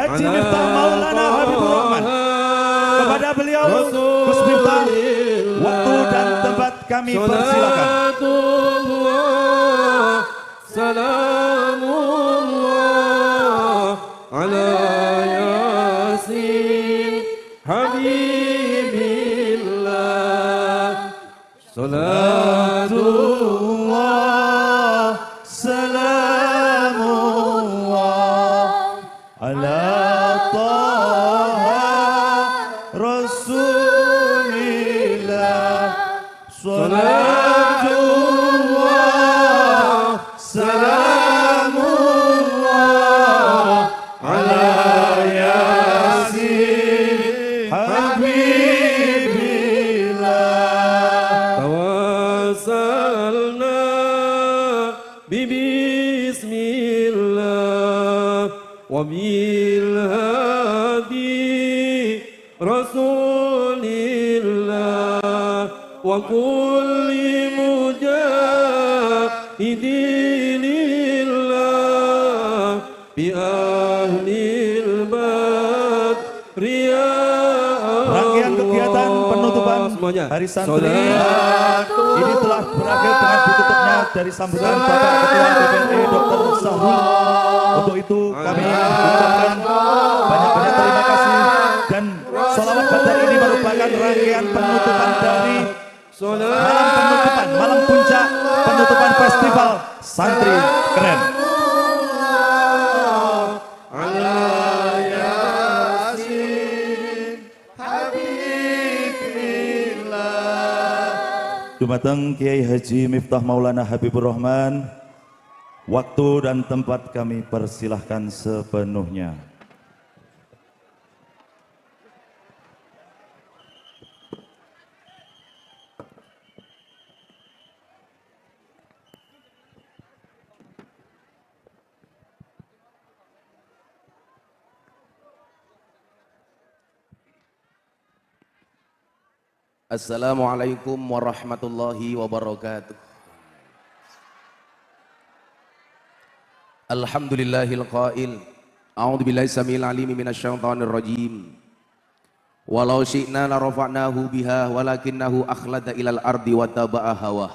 Haji Miftah Maulana Habibur Rahman. Kepada beliau Gus Miftah, waktu dan tempat kami persilakan. Salamullah ala Yasin Habibillah. Salatullah salamullah ala Taha Rasulillah. Salatullah salamullah ala Yasin Habibillah. Tawassalna bismillah wa bil hadi rasulillah wa kulli mujahidinillah bi ahlil badri ya Rangkaian kegiatan penutupan semuanya. Hari Santri ini telah berakhir dengan ditutupnya dari sambutan Bapak Ketua DPRD Dr. Sahul. Untuk itu kami mengucapkan banyak-banyak terima kasih, dan sholawat badar ini merupakan rangkaian penutupan dari malam puncak penutupan festival Santri Keren. Dumateng Kiai Haji Miftah Maulana Habibur Rahman, waktu dan tempat kami persilahkan sepenuhnya. Assalamualaikum warahmatullahi wabarakatuh. Alhamdulillahil qail. A'udzu billahi samil alim minasyaitonir rajim. Walau syi'na la rafa'nahu biha walakinnahu akhlada ilal ardi wa taba'a hawah.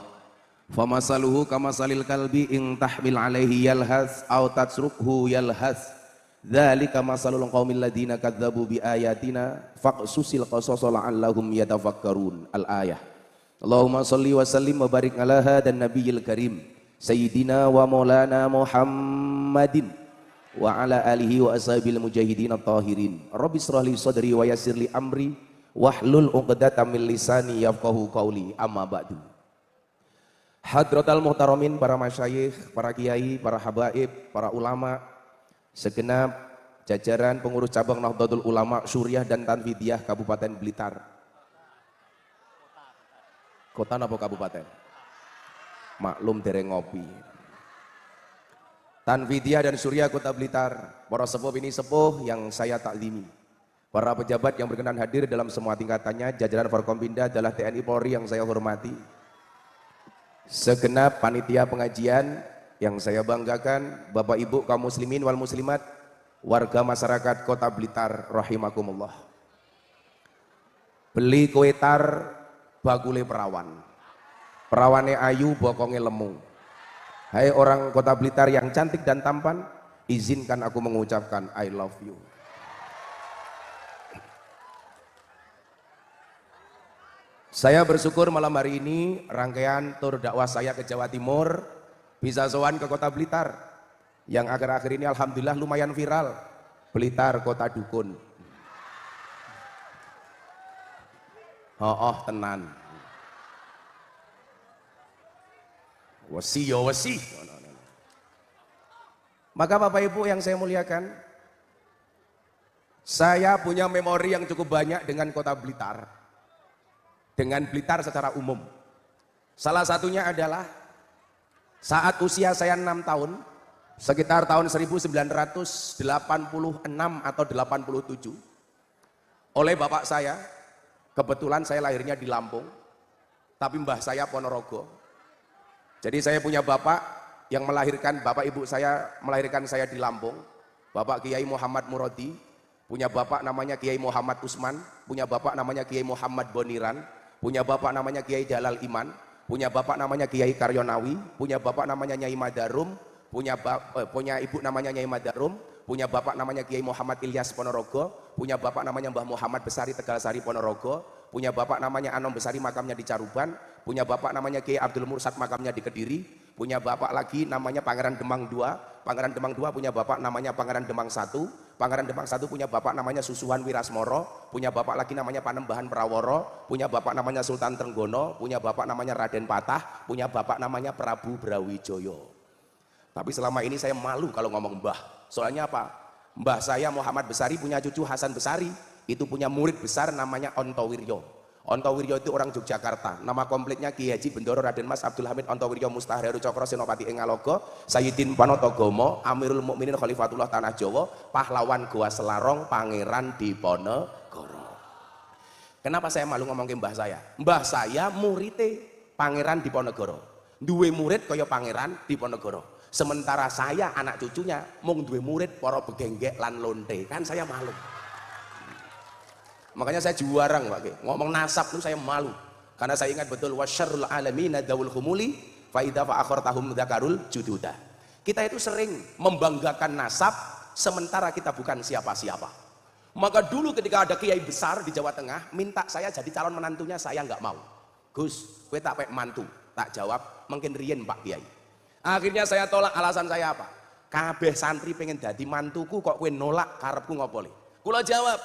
Famasaluhu kamasalil kalbi in tahmil alaihi yalhas aw tatsrukhu yalhas. Dzalika masalul qaumil ladzina kadzdzabu biayatina faqsusil qasasa la'allahum yatafakkarun. Al-ayah. Allahumma shalli wa sallim wa barik ala hadan nabiyil karim sayyidina wa maulana Muhammadin wa ala alihi wa ashabil mujahidin at-tahirin. Rabbi shrah li sadri wa yassir li amri wahlul 'uqdatam min lisani yafqahu qawli. Amma ba'du. Hadratal muhtaramin, para masyayikh, para kiai, para habaib, para ulama, segenap jajaran pengurus cabang Nahdlatul Ulama Suriah dan Tanfidiyah Kabupaten Blitar. Kota napa kabupaten? Maklum dereng ngopi. Tanfidiyah dan Suriah Kota Blitar, para sepuh ini sepuh yang saya taklimi. Para pejabat yang berkenan hadir dalam semua tingkatannya, jajaran Forkompinda adalah TNI Polri yang saya hormati. Segenap panitia pengajian yang saya banggakan, Bapak Ibu kaum muslimin wal muslimat, warga masyarakat Kota Blitar rahimakumullah. Beli kue tar bakule perawan. Perawane ayu bokonge lemu. Hai orang Kota Blitar yang cantik dan tampan, izinkan aku mengucapkan I love you. Saya bersyukur malam hari ini rangkaian tur dakwah saya ke Jawa Timur bisa sowan ke Kota Blitar yang akhir-akhir ini alhamdulillah lumayan viral. Blitar kota dukun. Oh tenan. Wesi ya wesi. Maka Bapak Ibu yang saya muliakan, saya punya memori yang cukup banyak dengan Kota Blitar, dengan Blitar secara umum. Salah satunya adalah saat usia saya 6 tahun, sekitar tahun 1986 atau 87, oleh bapak saya, kebetulan saya lahirnya di Lampung, tapi mbah saya Ponorogo. Jadi saya punya bapak yang melahirkan, bapak ibu saya melahirkan saya di Lampung, Bapak Kiai Muhammad Muradi, punya bapak namanya Kiai Muhammad Usman, punya bapak namanya Kiai Muhammad Boniran, punya bapak namanya Kiai Jalal Iman, punya bapak namanya Kiai Karyonawi, punya bapak namanya Nyai Madarum, punya ibu namanya Nyai Madarum, punya bapak namanya Kiai Muhammad Ilyas Ponorogo, punya bapak namanya Mbah Muhammad Besari Tegalsari Ponorogo, punya bapak namanya Anom Besari makamnya di Caruban, punya bapak namanya Kiai Abdul Mursad makamnya di Kediri, punya bapak lagi namanya Pangeran Demang II, Pangeran Demang II punya bapak namanya Pangeran Demang I, Pangeran Demang I punya bapak namanya Susuhan Wirasmoro, punya bapak lagi namanya Panembahan Praworo, punya bapak namanya Sultan Trenggono, punya bapak namanya Raden Patah, punya bapak namanya Prabu Brawijoyo. Tapi selama ini saya malu kalau ngomong mbah. Soalnya apa? Mbah saya Muhammad Besari punya cucu Hasan Besari, itu punya murid besar namanya Ontowiryo. Ontowiryo itu orang Yogyakarta. Nama komplitnya Ki Haji Bendoro Raden Mas Abdul Hamid Ontowiryo Mustahheru Cokro Senopati ing Ngalogo, Sayyidin Panotogomo, Amirul Mukminin Khalifatullah Tanah Jawa, pahlawan Goa Selarong, Pangeran Diponegoro. Kenapa saya malu ngomong ke mbah saya? Mbah saya muridnya Pangeran Diponegoro. Duwe murid kaya Pangeran Diponegoro. Sementara saya anak cucunya mung duwe murid para begenggek lan lonte, kan saya malu. Makanya saya juarang Pak, ngomong nasab itu saya malu. Karena saya ingat betul wasyarrul alamin daul humuli fa idza fa akhartahum dzakarul jududa. Kita itu sering membanggakan nasab sementara kita bukan siapa-siapa. Maka dulu ketika ada kiai besar di Jawa Tengah minta saya jadi calon menantunya, saya nggak mau. Gus, kowe tak pek mantu. Tak jawab, mungkin riyen Pak Kiai. Akhirnya saya tolak, alasan saya apa? Kabeh santri pengen dadi mantuku kok kowe nolak karepku ngopo le? Kula jawab,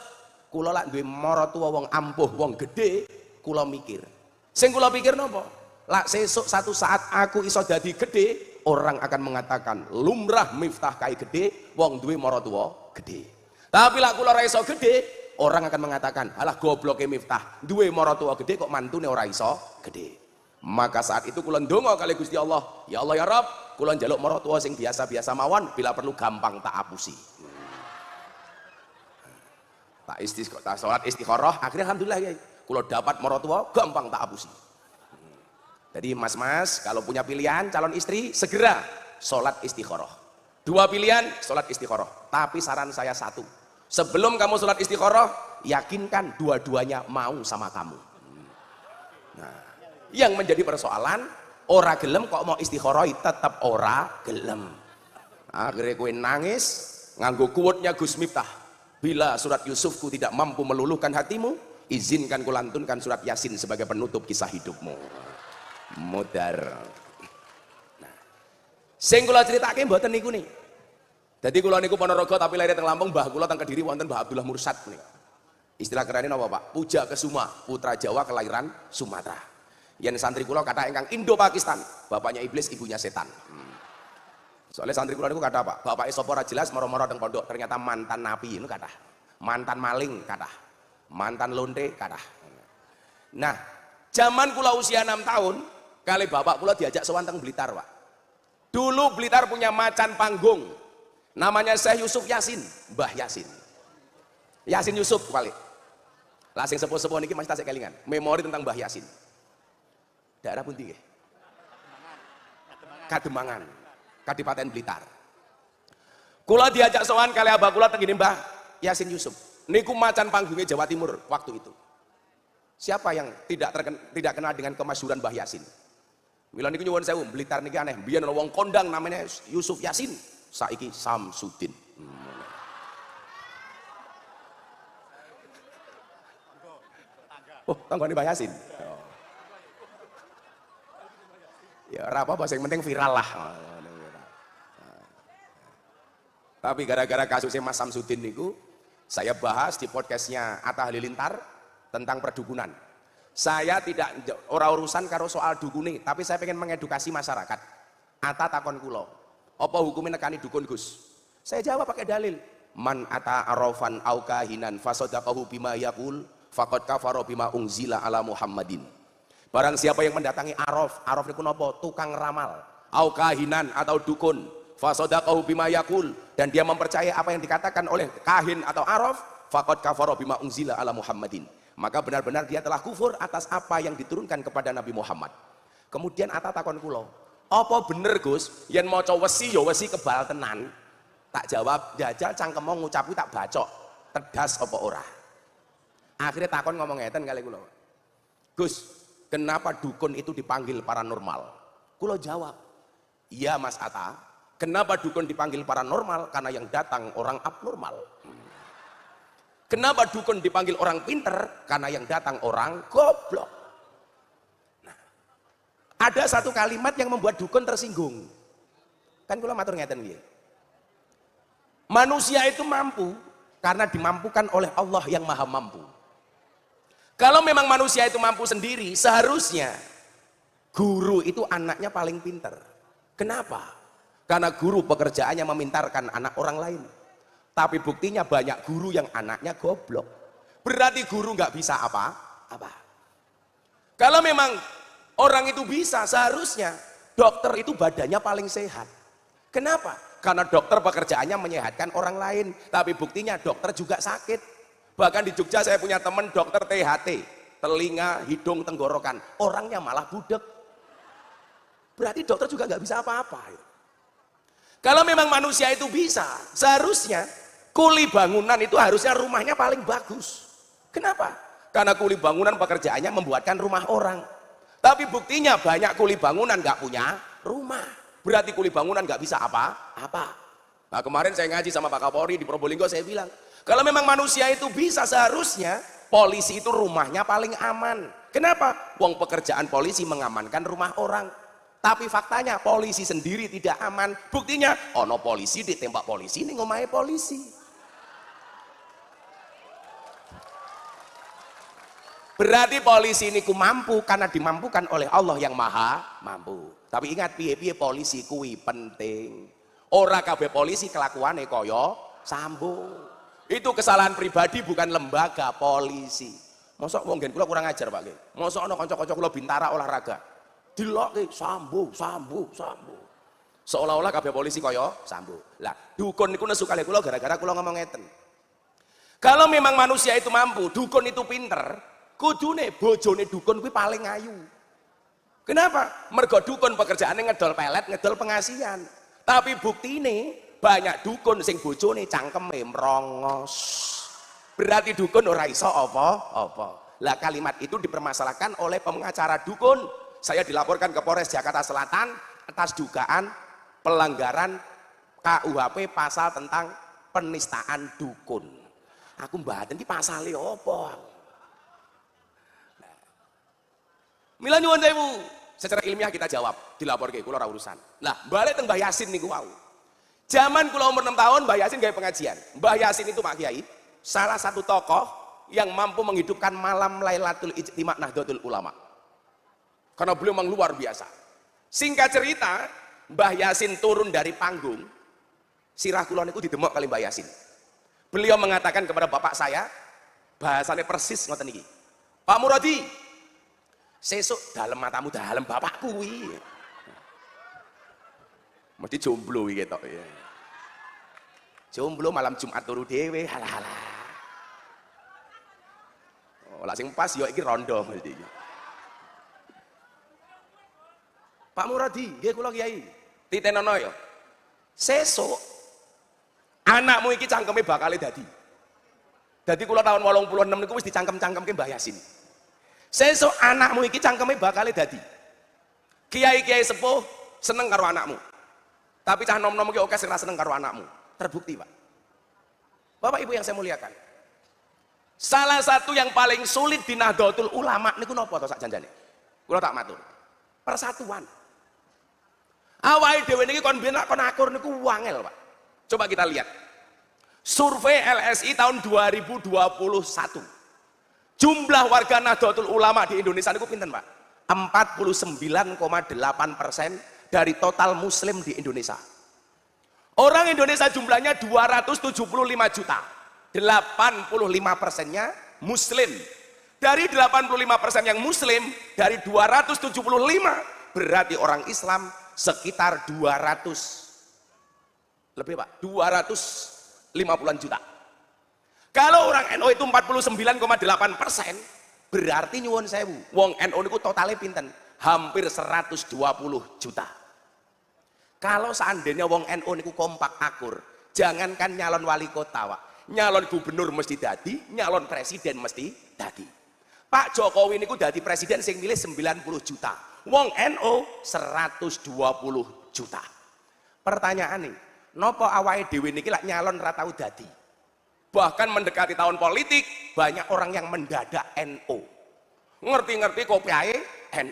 kula lak duwe maratuwa wong ampuh, wong gede, kula mikir. Sing kula pikir napa? Lak sesuk satu saat aku iso dadi gede, orang akan mengatakan lumrah Miftah kai gede, wong duwe maratuwa gede. Tapi lak kula ora iso gede, orang akan mengatakan, alah gobloke Miftah, duwe maratuwa gede kok mantune ora iso gede. Maka saat itu kula ndonga kali Gusti Allah, ya Allah ya Rabb, kula njaluk maratuwa sing biasa-biasa mawon, bila perlu gampang tak apusi. Tak salat istikharah, akhirnya alhamdulillah ya, kula dapat maratuwa gampang tak apusi. Jadi mas-mas kalau punya pilihan calon istri segera salat istikharah. Dua pilihan salat istikharah. Tapi saran saya satu, sebelum kamu salat istikharah, yakinkan dua-duanya mau sama kamu. Nah, yang menjadi persoalan ora gelem kok mau istikharah tetap ora gelem. Akhirnya kowe nangis nganggo kuwatnya Gus Miftah. Bila surat Yusufku tidak mampu meluluhkan hatimu, izinkan kulantunkan surat Yasin sebagai penutup kisah hidupmu. Modar. Nah, sing kula critakake mboten niku nih. Dadi kula niku Ponorogo tapi lahir teng Lampung, mbah kula teng Kediri wonten Mbah Abdullah Mursad nih. Istilah kerennya apa Pak? Puja Kesuma, putra Jawa kelahiran Sumatera. Yang santri kula kata ingkang Indo-Pakistan, bapaknya iblis, ibunya setan. Soalnya santri kula niku kata Pak, bapaknya sapa ora jelas moro-moro teng pondok, ternyata mantan napi itu kata. Mantan maling kata. Mantan lonte kata. Nah, zaman kula usia 6 tahun, kali bapak kula diajak sowan teng Blitar, Pak. Dulu Blitar punya macan panggung. Namanya Syekh Yusuf Yasin, Mbah Yasin. Yasin Yusuf balik. Lah sing sepuh-sepuh niki masih tasik kelingan. Memori tentang Mbah Yasin. Daerah pundi nggih? Kademangan, Kadipaten Blitar. Kula diajak sowan kali abah kula teng ngene Mbah Yasin Yusuf. Niku macan panggungnya Jawa Timur waktu itu. Siapa yang tidak kenal dengan kemasyhuran Mbah Yasin? Mila niku nyuwun sewu, Blitar niki aneh. Biyen ana wong kondang namanya Yusuf Yasin, saiki Samsudin. Oh, tanggane Mbah Yasin. Ya ora apa-apa, yang penting viral lah. Tapi gara-gara kasusnya Mas Samsudin niku, saya bahas di podcastnya Atta Halilintar tentang perdukunan. Saya tidak urusan karo soal dukune, tapi saya pengen mengedukasi masyarakat. Atta takon kula, apa hukumnya nekani dukun Gus? Saya jawab pakai dalil. Man ata arafan au kahinan fasadaqahu bima yaqul faqad kafara bima unzila ala Muhammadin. Barang siapa yang mendatangi araf niku napa? Tukang ramal, au kahinan atau dukun, fasadaqahu bima yaqul, dan dia mempercayai apa yang dikatakan oleh kahin atau araf, faqad kafara bima unzila ala Muhammadin. Maka benar-benar dia telah kufur atas apa yang diturunkan kepada Nabi Muhammad. Kemudian Atta takon kula, apa bener Gus yen maca wesi ya wesi kebal tenan, Tak jawab, jajal cangkemmu ngucap tak bacok, tedas apa ora. Akhirnya takon ngomong ngeten kali kula. Gus, kenapa dukun itu dipanggil paranormal? Kula jawab, iya Mas Atta, kenapa dukun dipanggil paranormal? Karena yang datang orang abnormal. Kenapa dukun dipanggil orang pinter? Karena yang datang orang goblok. Nah, ada satu kalimat yang membuat dukun tersinggung. Kan kula matur ngeten nggih. Manusia itu mampu karena dimampukan oleh Allah yang maha mampu. Kalau memang manusia itu mampu sendiri, seharusnya guru itu anaknya paling pinter. Kenapa? Karena guru pekerjaannya memintarkan anak orang lain. Tapi buktinya banyak guru yang anaknya goblok. Berarti guru nggak bisa apa-apa. Kalau memang orang itu bisa, seharusnya dokter itu badannya paling sehat. Kenapa? Karena dokter pekerjaannya menyehatkan orang lain, tapi buktinya dokter juga sakit. Bahkan di Jogja saya punya teman dokter THT, telinga, hidung, tenggorokan, orangnya malah budek. Berarti dokter juga nggak bisa apa-apa. Kalau memang manusia itu bisa, seharusnya kuli bangunan itu harusnya rumahnya paling bagus. Kenapa? Karena kuli bangunan pekerjaannya membuatkan rumah orang. Tapi buktinya banyak kuli bangunan nggak punya rumah. Berarti kuli bangunan nggak bisa apa-apa. Nah kemarin saya ngaji sama Pak Kapolri di Probolinggo, saya bilang, kalau memang manusia itu bisa, seharusnya polisi itu rumahnya paling aman. Kenapa? Wong pekerjaan polisi mengamankan rumah orang. Tapi faktanya polisi sendiri tidak aman. Buktinya, ono polisi ditembak polisi, ini ngomahe polisi. Berarti polisi ini ku mampu karena dimampukan oleh Allah yang maha mampu. Tapi ingat, piye-piye polisi kuwi penting. Ora kabeh polisi kelakuane kaya Sambo. Itu kesalahan pribadi, bukan lembaga polisi. Mosok wong nggen kula kurang ajar Pak nggih. Mosok ana kanca-kanca kula bintara olahraga. Dilokke Sambo. Seolah-olah kabeh polisi kaya Sambo. Lah, dukun niku nesu kalih kula gara-gara kula ngomong ngeten. Kalau memang manusia itu mampu, dukun itu pinter, kudune bojone dukun kuwi paling ayu. Kenapa? Mergo dukun pekerjaannya ngedol pelet, ngedol pengasihan. Tapi buktine banyak dukun sing bojone cangkeme mrongos. Berarti dukun ora iso apa-apa. Lah kalimat itu dipermasalahkan oleh pengacara dukun. Saya dilaporkan ke Polres Jakarta Selatan atas dugaan pelanggaran KUHP pasal tentang penistaan dukun. Aku mbaten iki pasale apa? Mila nyuwun sewu, secara ilmiah kita jawab, dilaporke kula ora urusan. Nah, balik teng Mbah Yasin niku wau. Zaman kula umur 6 tahun, Mbah Yasin gawe pengajian. Mbah Yasin itu Pak Kiai, salah satu tokoh yang mampu menghidupkan malam Lailatul Ijtima Nahdlatul Ulama. Karena beliau memang luar biasa. Singkat cerita, Mbah Yasin turun dari panggung, sirah kula niku didemok kali Mbah Yasin. Beliau mengatakan kepada bapak saya, bahasanya persis ngoten niki. Pak Muradi, sesuk dalam matamu dalam bapak kuwi. Mesti jomblo iki ketok ya. Jomblo malam Jumat turu dhewe, halah. Oh, lah sing pas ya iki rondo mesti iki. Pak Muradi, nggih kula Kiai. Titenono ya. Sesuk anakmu iki cangkeme bakal dadi. Dadi kula tahun 86 niku wis dicangkem-cangkemke Mbah Yasin. Sesuk anakmu iki cangkeme bakal dadi. Kiai-kiai sepuh seneng karo anakmu. Tapi cah nom-nom iki oke sing ra seneng karo anakmu. Terbukti, Pak. Bapak Ibu yang saya muliakan. Salah satu yang paling sulit di Nahdlatul Ulama niku napa to sak janjane? Kula tak matur. Persatuan. Awake dhewe niki kon ben kon akur niku wangel, Pak. Coba kita lihat. Survei LSI tahun 2021. Jumlah warga Nahdlatul Ulama di Indonesia niku pinten, Pak? 49,8% dari total muslim di Indonesia. Orang Indonesia jumlahnya 275 juta. 85%-nya muslim. Dari 85% yang muslim, dari 275 berarti orang Islam sekitar 200 lebih, Pak, 250-an juta. Kalau orang NU itu 49,8%, berarti nyuwun sewu, wong NU itu totalnya pinten? Hampir 120 juta. Kalau seandainya wong NU itu kompak akur, Jangankan nyalon wali kota, Pak. Nyalon gubernur mesti dadi, nyalon presiden mesti dadi. Pak Jokowi niku dadi presiden sing milih 90 juta. Wong NU 120 juta. Pertanyaan nih, nopo awake dhewe niki lak nyalon ra tau dadi? Bahkan mendekati tahun politik, banyak orang yang mendadak NU. Ngerti-ngerti kopiahe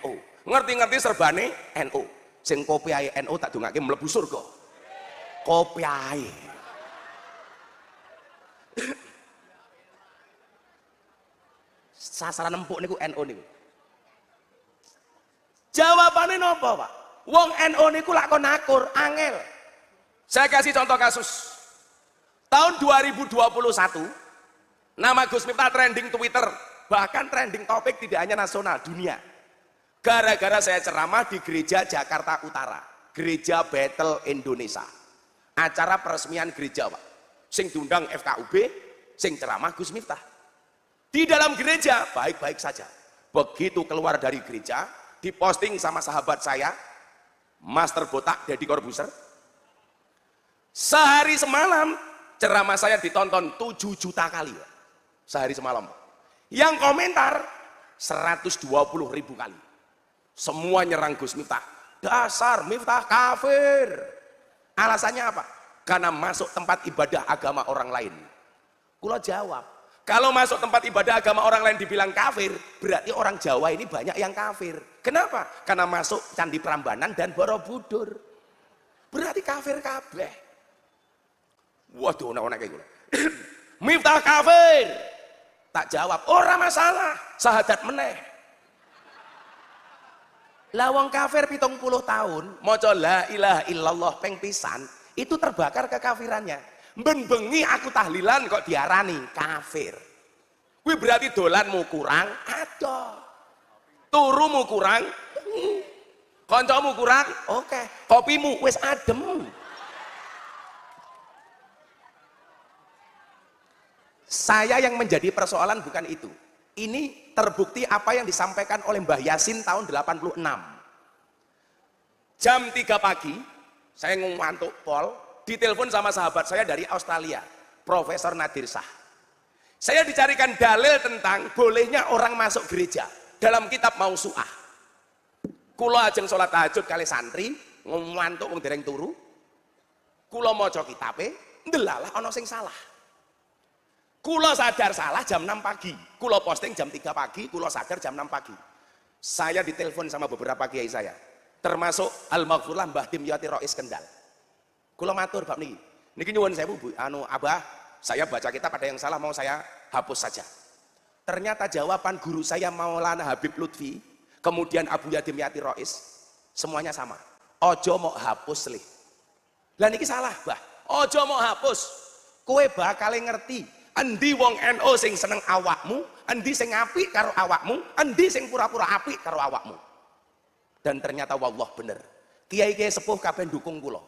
NU. Ngerti-ngerti serbane NU. Sing kopiahe NU tak dongake mlebu surga. Kopiahe. Sasaran empuk niku NU niku. Jawabannya nopo, Pak? Wong NU niku lak kon akur, angel. Saya kasih contoh kasus. Tahun 2021, nama Gus Miftah trending Twitter, bahkan trending topik tidak hanya nasional, dunia. Gara-gara saya ceramah di gereja Jakarta Utara, gereja Bethel Indonesia. Acara peresmian gereja, Pak. Sing diundang FKUB, sing ceramah Gus Miftah. Di dalam gereja baik-baik saja. Begitu keluar dari gereja, diposting sama sahabat saya, Master Botak, Deddy Corbuzier. Sehari semalam ceramah saya ditonton 7 juta kali, Pak. Sehari semalam. Yang komentar 120.000 kali. Semua nyerang Gus Miftah. Dasar Miftah kafir. Alasannya apa? Karena masuk tempat ibadah agama orang lain. Kula jawab, kalau masuk tempat ibadah agama orang lain dibilang kafir, berarti orang Jawa ini banyak yang kafir. Kenapa? Karena masuk Candi Prambanan dan Borobudur. Berarti kafir kabeh. Waduh, ana kayak gitu. Miftah kafir. Tak jawab, ora masalah, syahadat meneh. Lah wong kafir 70 tahun, maca la ilaha illallah ping pisan, itu terbakar kekafirannya. Ben bengi aku tahlilan kok diarani kafir. Kuwi berarti dolanmu kurang adoh. Turumu kurang, kancamu kurang, oke. Kopimu wis adem. Saya yang menjadi persoalan bukan itu. Ini terbukti apa yang disampaikan oleh Mbah Yasin tahun 86. Jam 3 pagi, saya ngantuk pol, ditelepon sama sahabat saya dari Australia, Profesor Nadir Shah. Saya dicarikan dalil tentang bolehnya orang masuk gereja dalam kitab Mausu'ah. Kula ajeng sholat tahajud kali santri, ngantuk wong dereng turu. Kula maca kitabe, ndelalah ana sing salah. Kula sadar salah jam 6 pagi. Kula posting jam 3 pagi, kula sadar jam 6 pagi. Saya ditelepon sama beberapa kiai saya, termasuk Al-Maghfurlah Mbah Dimyati Rois Kendal. Kula matur bab niki. Niki nyuwun sewu Bu, Abah, saya baca kitab ada yang salah mau saya hapus saja. Ternyata jawaban guru saya Maulana Habib Lutfi, kemudian Abu Yadim Yati Rois, semuanya sama. Ojo mau hapus lih. Lah niki salah, Mbah. Ojo mau hapus. Kowe bakal ngerti endi wong NU sing seneng awakmu, endi sing apik karo awakmu, endi sing pura-pura apik karo awakmu. Dan ternyata wallah bener. Kiai-kiai sepuh kabeh dukung kula.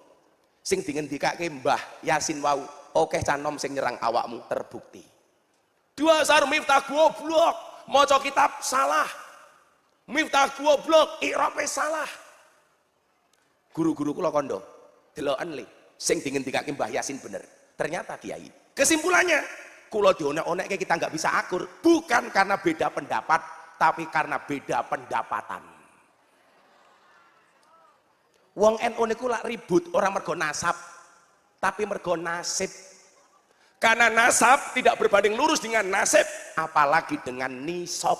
Sing dingendikake Mbah Yasin wau, akeh canom sing nyerang awakmu terbukti. Dasar Miftah goblok, maca kitab salah. Miftah goblok, i'rabe salah. Guru-guru kula kondo, deloken le sing dingendikake Mbah Yasin bener. Ternyata kiai. Kesimpulannya, kula dionek-onek kita nggak bisa akur, bukan karena beda pendapat, tapi karena beda pendapatan. Wong NU niku lak ribut orang mergo nasab, tapi mergo nasib. Karena nasab tidak berbanding lurus dengan nasib, apalagi dengan nisab.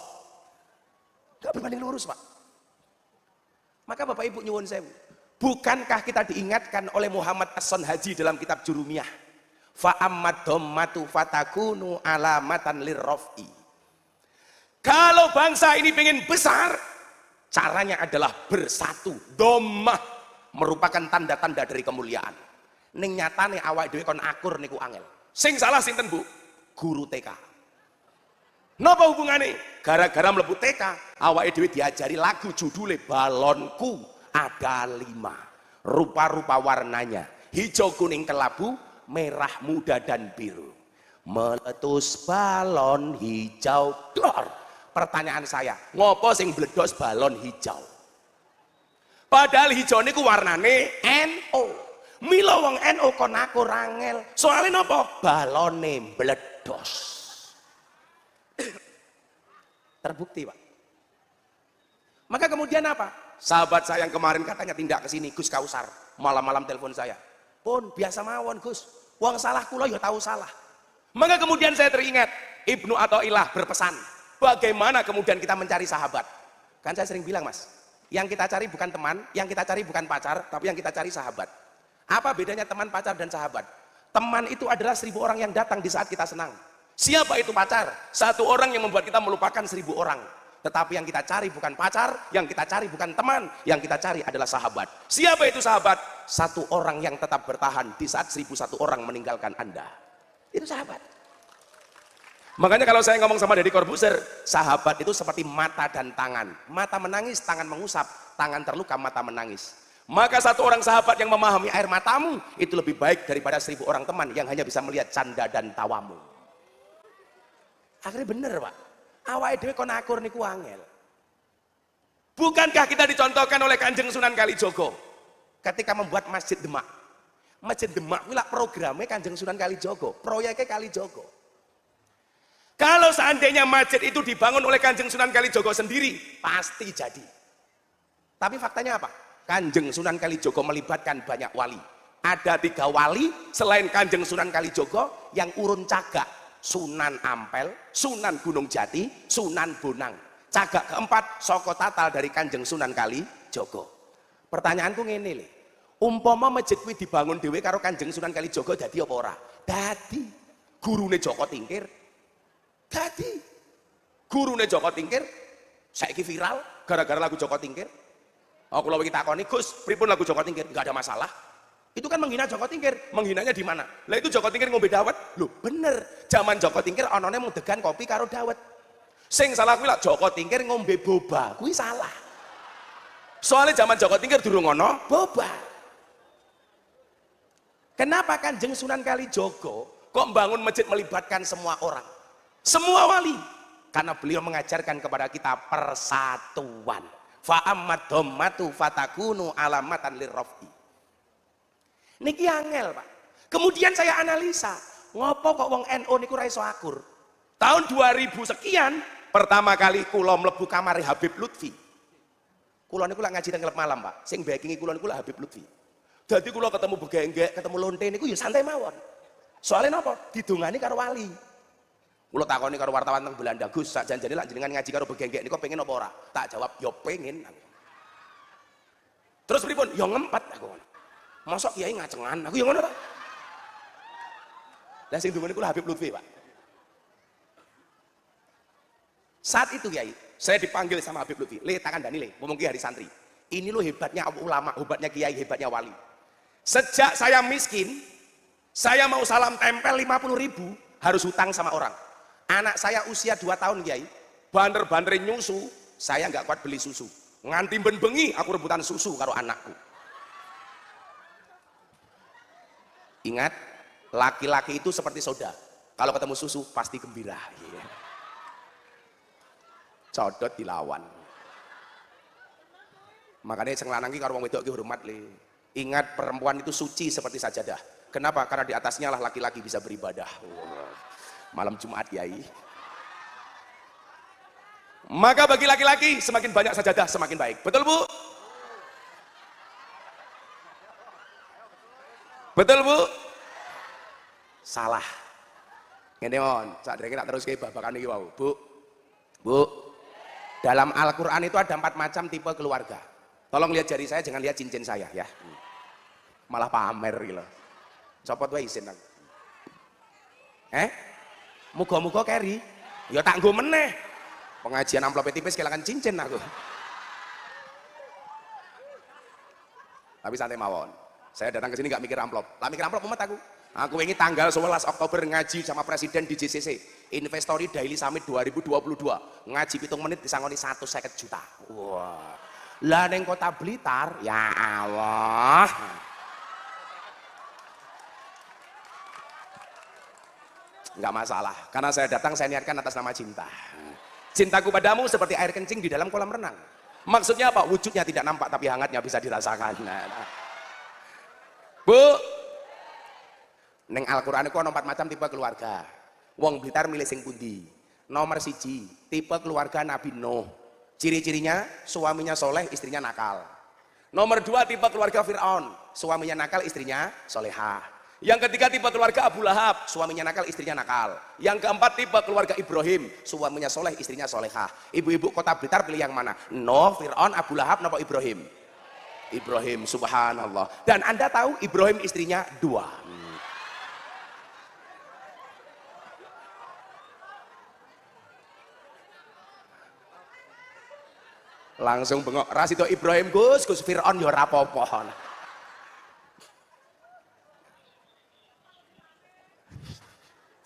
Gak berbanding lurus, Pak. Maka Bapak Ibu nyuwun sewu, bukankah kita diingatkan oleh Muhammad As-Son Haji dalam kitab Jurumiyah? Fa'ammad dhammatu fatakunu alamatan lirraf'i. Kalau bangsa ini pengen besar, caranya adalah bersatu. Dhammah merupakan tanda-tanda dari kemuliaan. Ning nyatane awake dhewe kon akur niku angel. Sing salah sinten, Bu? Guru TK. Napa hubungane? Gara-gara mlebu TK, awake dhewe diajari lagu judule Balonku Ada 5. Rupa-rupa warnanya, hijau, kuning, kelabu, merah, muda, dan biru. Meletus balon hijau, dor. Pertanyaan saya, ngopo sing bledos balon hijau? Padahal hijau niku warnane NU. Mila wong NU kon aku rangel. Soalnya napa? Balone mbledos. Terbukti, Pak. Maka kemudian apa? Sahabat saya yang kemarin katanya tindak ke sini, Gus Kausar, malam-malam telepon saya. Pun biasa mawon Gus, wong salah kula ya tahu salah. Maka kemudian saya teringat Ibnu Athaillah berpesan, bagaimana kemudian kita mencari sahabat? Kan saya sering bilang Mas, yang kita cari bukan teman, yang kita cari bukan pacar, tapi yang kita cari sahabat. Apa bedanya teman, pacar, dan sahabat? Teman itu adalah 1000 orang yang datang di saat kita senang. Siapa itu pacar? Satu orang yang membuat kita melupakan 1000 orang. Tetapi yang kita cari bukan pacar, yang kita cari bukan teman, yang kita cari adalah sahabat. Siapa itu sahabat? Satu orang yang tetap bertahan di saat 1001 orang meninggalkan Anda. Itu sahabat. Makanya kalau saya ngomong sama Deddy Corbuzier, sahabat itu seperti mata dan tangan. Mata menangis, tangan mengusap, tangan terluka, mata menangis. Maka satu orang sahabat yang memahami air matamu, itu lebih baik daripada 1000 orang teman yang hanya bisa melihat canda dan tawamu. Akhirnya bener Pak. Awake dhewe kon akur niku angel. Bukankah kita dicontohkan oleh Kanjeng Sunan Kalijogo ketika membuat Masjid Demak? Masjid Demak kuwi lak programe Kanjeng Sunan Kalijogo, proyeknya Kalijogo. Kalau seandainya masjid itu dibangun oleh Kanjeng Sunan Kalijogo sendiri, pasti jadi. Tapi faktanya apa? Kanjeng Sunan Kalijogo melibatkan banyak wali. Ada 3 wali selain Kanjeng Sunan Kalijogo yang urun cagak. Sunan Ampel, Sunan Gunung Jati, Sunan Bonang. Cagak keempat saka tatal dari Kanjeng Sunan Kalijogo. Pertanyaanku ngene lho. Umpama masjid kuwi dibangun dhewe karo Kanjeng Sunan Kalijogo dadi apa ora? Dadi. Gurune Joko Tingkir. Dadi. Gurune Joko Tingkir saiki viral gara-gara lagu Joko Tingkir. Aku lho iki takoni, Gus, pripun lagu Joko Tingkir? Enggak ada masalah. Itu kan menghina Joko Tingkir. Menghinanya di mana? Lah itu Joko Tingkir ngombe dawet. Loh, bener. Zaman Joko Tingkir onone mung degan kopi karo dawet. Sing salah kuwi lak Joko Tingkir ngombe boba. Kuwi salah. Soalnya zaman Joko Tingkir durung ono boba. Kenapa Kanjeng Sunan Kalijogo kok bangun masjid melibatkan semua orang? Semua wali. Karena beliau mengajarkan kepada kita persatuan. Fa ammat dhammatu fatakunu alamatan lirrafi. Niki angel Pak. Kemudian saya analisa, ngopo kok wong NU niku ra iso akur. Tahun 2000 sekian, pertama kali kula mlebu kamar Habib Lutfi. Kula niku lak ngaji teng klub malam Pak. Sing backingi kula niku lak Habib Lutfi. Jadi kula ketemu begenggek, ketemu lonte niku ya santai mawon. Soalnya napa? Didongani karo wali. Kula takoni karo wartawan teng Belanda, Gus, sak janjane lak jenengan ngaji karo begenggek niku pengen apa ora? Tak jawab, ya pengen. Terus pripun? Ya ngempet aku. Mosok kiai ngacengan, aku yang ngono ta. Lah sing ndungone kula Habib Lutfi, Pak. Saat itu Kiai, saya dipanggil sama Habib Lutfi, "Le, tak kandhani le, ngomong ki hari santri. Ini loh hebatnya ulama, hebatnya kiai, hebatnya wali. Sejak saya miskin, saya mau salam tempel 50.000 harus hutang sama orang. Anak saya usia 2 tahun Kiai, bander-bandere nyusu, saya nggak kuat beli susu. Nganti ben bengi aku rebutan susu karo anakku. Ingat, laki-laki itu seperti soda. Kalau ketemu susu pasti gembira. Codot dilawan. Makanya sing lanang ki karo wong wedok ki hormat le. Ingat, perempuan itu suci seperti sajadah. Kenapa? Karena di atasnya lah laki-laki bisa beribadah. Malam Jumat Kiai. Maka bagi laki-laki semakin banyak sajadah semakin baik. Betul Bu? Betul Bu? Salah. Ngene mon, sak dereke tak teruske babakan iki wau. Bu. Bu. Dalam Al-Qur'an itu ada 4 macam tipe keluarga. Tolong lihat jari saya, jangan lihat cincin saya ya. Malah pamer gitu. Copot wae isin aku. Muga-muga keri. Ya tak nggo meneh. Pengajian amplop tipis kelangan cincin aku. Tapi santai mawon. Saya datang ke sini nggak mikir amplop. Lah mikir amplop umat aku. Aku ingin tanggal 11 Oktober ngaji sama Presiden di JCC. Investori Daily Summit 2022. Ngaji 7 menit disangoni 150 juta. Wah. Lah neng Kota Blitar, ya Allah. Enggak masalah, karena saya datang saya niatkan atas nama cinta. Cintaku padamu seperti air kencing di dalam kolam renang. Maksudnya apa? Wujudnya tidak nampak tapi hangatnya bisa dirasakan. Bu, neng Al-Qur'an iku ana 4 macam tipe keluarga. Wong Blitar milih sing pundi? Nomor 1, tipe keluarga Nabi Nuh. Ciri-cirinya suaminya soleh, istrinya nakal. Nomor 2, tipe keluarga Fir'aun. Suaminya nakal, istrinya solehah. Yang ketiga, tipe keluarga Abu Lahab. Suaminya nakal, istrinya nakal. Yang keempat, tipe keluarga Ibrahim. Suaminya soleh, istrinya solehah. Ibu-ibu kota Blitar pilih yang mana? Nuh, Fir'aun, Abu Lahab, napa Ibrahim? Ibrahim, subhanallah. Dan Anda tahu Ibrahim istrinya 2. Langsung bengok, ras itu Ibrahim Gus Fir'aun ya ora apa-apa.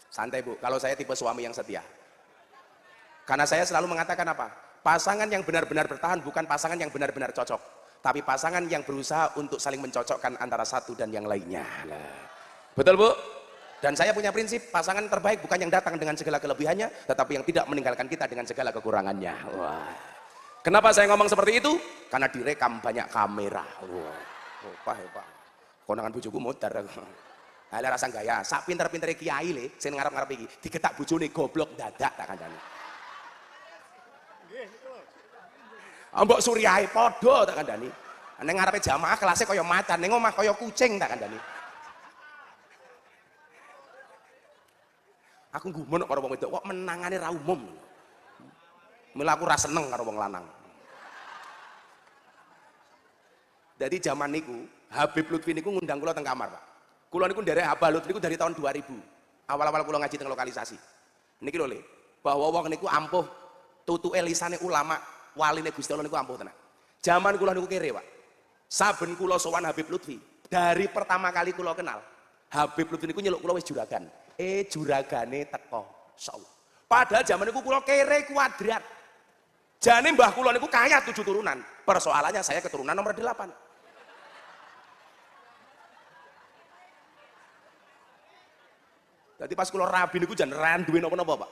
Santai Bu, kalau saya tipe suami yang setia. Karena saya selalu mengatakan apa? Pasangan yang benar-benar bertahan bukan pasangan yang benar-benar cocok. Tapi pasangan yang berusaha untuk saling mencocokkan antara satu dan yang lainnya. Betul Bu? Dan saya punya prinsip, pasangan terbaik bukan yang datang dengan segala kelebihannya, tetapi yang tidak meninggalkan kita dengan segala kekurangannya. Wah. Kenapa saya ngomong seperti itu? Karena direkam banyak kamera. Wah, hebat. Konangan bojoku muter. Ala rasa gaya, sak pinter-pintere kiai le, sing ngarep-ngarep iki, digetak bojone goblok dadak tak kandhane. Mbok Suryahe padha tak kandhani. Ning ngarepe jamaah kelasnya kaya macan, ning omah kaya kucing tak kandhani. Aku gumun karo wong wedok kok menangane ra umum. Mula aku ra seneng karo wong lanang. Jadi zaman niku Habib Lutfi niku ngundang kula teng kamar, Pak. Kula niku nderek Habib Lutfi niku dari tahun 2000. Awal-awal kula ngaji teng lokalisasi. Niki lho Le, bahwa wong niku ampuh tutuke lisane ulama, waline Gusti Allah niku ampuh tenan. Zaman kula niku kere, Pak. Saben kula sowan Habib Lutfi, dari pertama kali kula kenal, Habib Lutfi niku nyeluk kula wis juragan. Juragane teko. Insyaallah. Padahal zaman niku kula kere kuadrat. Jane mbah kula niku kaya 7 turunan. Persoalannya saya keturunan nomor 8. Jadi pas kula rabi niku jan ra duwe napa-napa, Pak.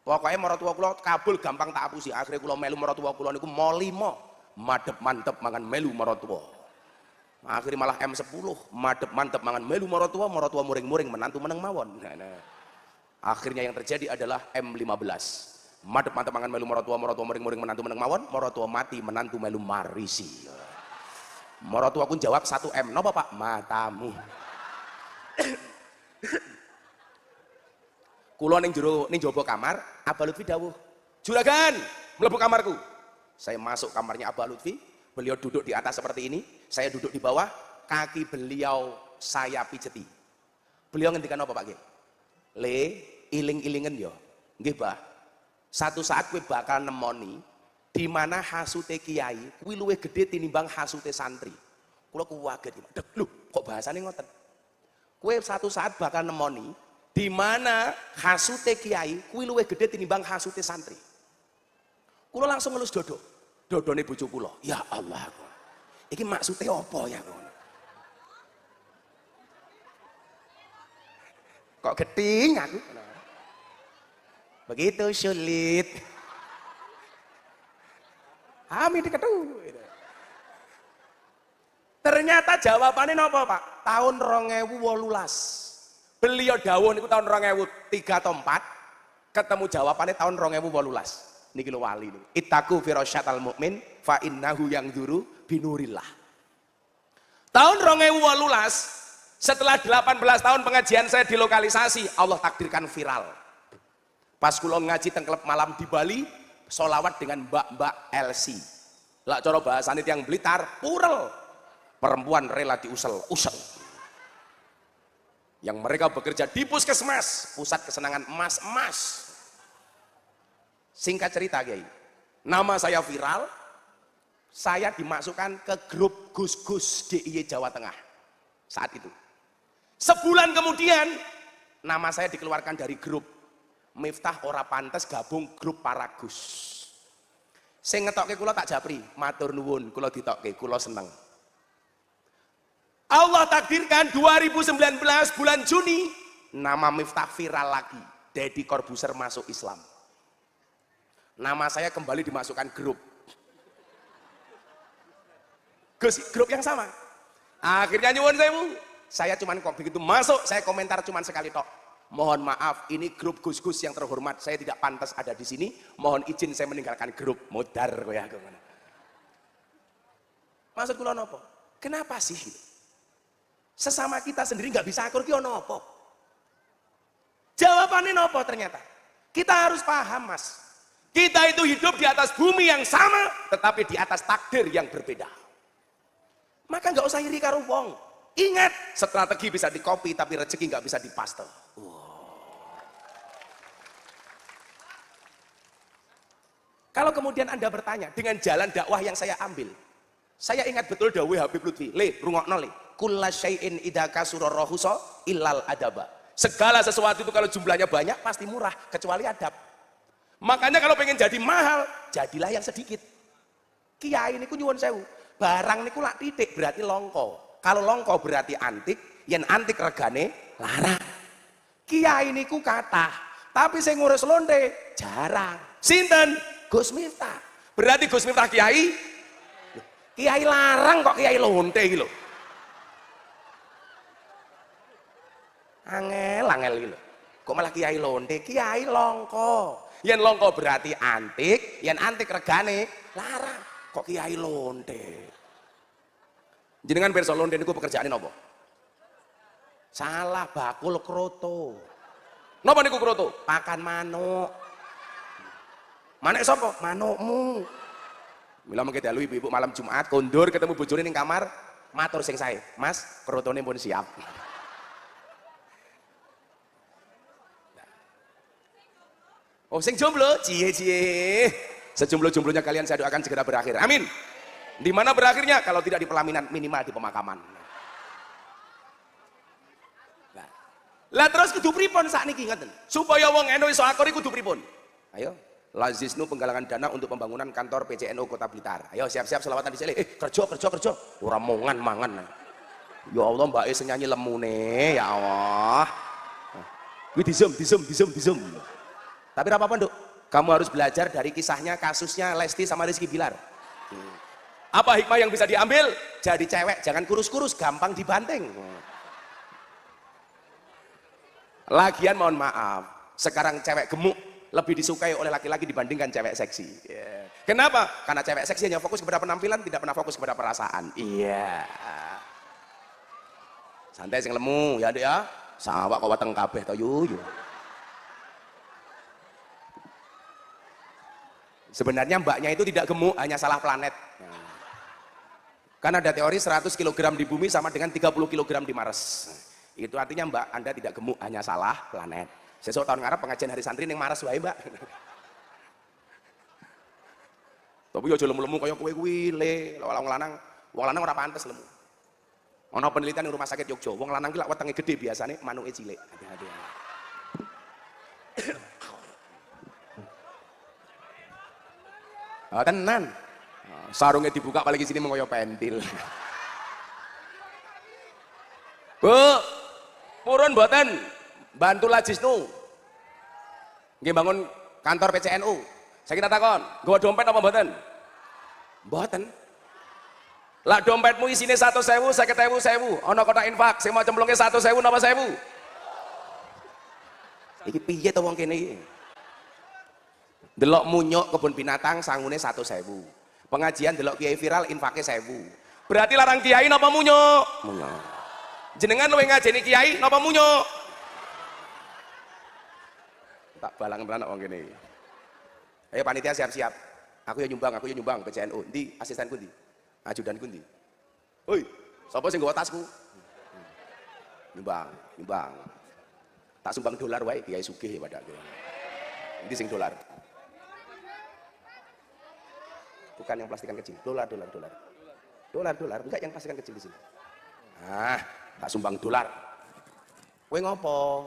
Pokoke maratuwa kula kabul gampang tak apusi. Akhire kula melu maratuwa kula niku mo 5. Madep mantep mangan melu maratuwa. Akhire malah M10, madep mantep mangan melu maratuwa, maratuwa muring-muring menantu meneng mawon. Nah. Akhirnya yang terjadi adalah M15. Madep mantep mangan melu maratuwa, maratuwa muring-muring menantu meneng mawon, maratuwa mati menantu melu marisi. Maratuwa pun jawab 1M. Napa Pak? Matamu. Kula ning jero ning jaba kamar, Abah Lutfi dawuh, "Juragan, mlebu kamarku." Saya masuk kamarnya Abah Lutfi, beliau duduk di atas seperti ini, saya duduk di bawah, kaki beliau saya pijeti. Beliau ngendikan apa Pak Nggih? Le, iling-ilingen yo. Nggih, Mbah. Satu saat kowe bakal nemoni di mana hasute kiai kuwi luwih gedhe tinimbang hasute santri. Kula kuwaget, lho, kok bahasane ngoten? Kowe satu saat bakal nemoni di mana hasute kiai kuwi luwih gedhe tinimbang hasute santri. Kula langsung ngelus dodo. Dodone bojo kula. Ya Allah. Iki maksudnya apa ya? Kok geting aku? Begitu sulit. Amin diketu. Ternyata jawabannya napa, Pak? Tahun 2018. Beliau dawuh niku tahun 2003 atau 4, ketemu jawabannya tahun 2018. Niki lho wali niku. Ittaqu firasyatal mukmin fa innahu yanzuru binurillah. Tahun 2018, setelah 18 tahun pengajian saya di lokalisasi, Allah takdirkan viral. Pas kula ngaji teng klub malam di Bali, sholawat dengan Mbak Elsi. Lah cara bahasane tiyang Blitar, purel. Perempuan rela diusel, usel. Yang mereka bekerja di puskesmas, pusat kesenangan emas-emas. Singkat cerita Kiai, nama saya viral, saya dimasukkan ke grup Gus-Gus DIY Jawa Tengah saat itu. Sebulan kemudian, nama saya dikeluarkan dari grup. Miftah ora pantes gabung grup para Gus. Sing ngetokke kula tak japri, matur nuwun, kula ditokke, kula seneng. Allah takdirkan 2019 bulan Juni, nama Miftah viral lagi. Deddy Corbuzier masuk Islam. Nama saya kembali dimasukkan grup. Gus, grup yang sama. Akhirnya nyuwun sewu, saya cuman kok begitu masuk, saya komentar cuman sekali tok. Mohon maaf, ini grup Gus-Gus yang terhormat, saya tidak pantas ada di sini. Mohon izin saya meninggalkan grup. Modar kowe aku ngono. Maksud kula napa? Kenapa sih? Sesama kita sendiri nggak bisa akur ki ono apa? Jawabannya nopo ternyata. Kita harus paham, Mas. Kita itu hidup di atas bumi yang sama, tetapi di atas takdir yang berbeda. Maka nggak usah iri karo wong. Ingat, strategi bisa di copy, tapi rezeki nggak bisa dipaste. Kalau kemudian Anda bertanya dengan jalan dakwah yang saya ambil, saya ingat betul dawuh Habib Lutfi, le rungokno le, kulla syai'in idza kasura rahusa illal adaba. Segala sesuatu itu kalau jumlahnya banyak pasti murah kecuali adab. Makanya kalau pengen jadi mahal, jadilah yang sedikit. Kiai niku nyuwun sewu, barang niku lak titik berarti longko. Kalau longko berarti antik, yen antik regane larang. Kiai niku kathah, tapi sing ngurus lonte jarang. Sinten? Gus Miftah. Berarti Gus Miftah kiai? Kiai larang kok kiai lonte iki lho. Angel iki lho. Kok malah kiai lonte, kiai longko. Yen longko berarti antik, yen antik regane larang. Kok kiai lonte? Jenengan pirsa lonte niku pekerjaane napa? Salah, bakul kroto. Napa niku kroto? Pakan manuk. Manek sapa? Manukmu. Mila mengke dalu ibu-ibu malam Jumat kondur ketemu bojone ning kamar, matur sing sae, "Mas, krotone pun siap." Oh, sing jomblo, cie-cie. Sejomblo-jomblonya kalian saya doakan segera berakhir. Amin. Di mana berakhirnya? Kalau tidak di pelaminan, minimal di pemakaman. Lah terus kudu pripun sakniki ngoten? Supaya wong eno iso akor iku kudu pripun? Ayo, Lazisnu penggalangan dana untuk pembangunan kantor PCNU Kota Blitar. Ayo siap-siap selawatan di sini. Kerja. Ora mangan. Ya Allah, Mbak E senyanyi lemune, ya Allah. Kuwi disum. Tapi apa-apa, Nduk. Kamu harus belajar dari kisahnya, kasusnya Lesti sama Rizky Bilar. Apa hikmah yang bisa diambil? Jadi cewek jangan kurus-kurus, gampang dibanting. Lagian mohon maaf, sekarang cewek gemuk lebih disukai oleh laki-laki dibandingkan cewek seksi. Yeah. Kenapa? Karena cewek seksi hanya fokus kepada penampilan, tidak pernah fokus kepada perasaan. Iya. Santai sing lemu ya, Dek ya. Sawak kok weteng kabeh to yuyu. Sebenarnya mbaknya itu tidak gemuk, hanya salah planet. Karena ada teori 100 kg di bumi sama dengan 30 kg di Mars. Itu artinya Mbak Anda tidak gemuk, hanya salah planet. Sesuk tahun ngarep pengajian hari santri ning Mars wae, Mbak. Tapi yo aja lemu-lemu kaya kowe kuwi, Le. Wong lanang ora pantes lemu. Ana penelitian ning rumah sakit Yogya, wong lanang ki lak wetenge gedhe biasane manuke cilik. Hati-hati. Ah, tenan. Sarungnya dibuka paling sini mengoyo pentil. Bu, purun mboten bantu Lazisnu. Nggih bangun kantor PCNU. Saya kira takon, nggawa dompet apa mboten? Mboten. Lah dompetmu isine 100.000, 50.000, ana kotak infak, sing mau cemplungke 100.000 napa 1.000? Iki piye to wong kene iki? Delok munyuk kebun binatang sangune 100.000. Pengajian delok kiai viral infake 1.000. Berarti larang kiai napa munyuk? Munyuk. Jenengan luwih ngajeni kiai napa munyuk? Tak balang tenan wong kene. Ayo panitia siap-siap. Aku ya nyumbang PCNU. Ndi asistenku ndi? Ajudanku ndi? Hoi, sapa sing nggawa tasku? Nyumbang. Tak sumbang dolar wae kiai sugih ya padake. Ndi sing dolar? Bukan yang plastikan kecil, dolar, enggak yang plastikan kecil di sini. Ah, tak sumbang dolar. Kowe ngopo?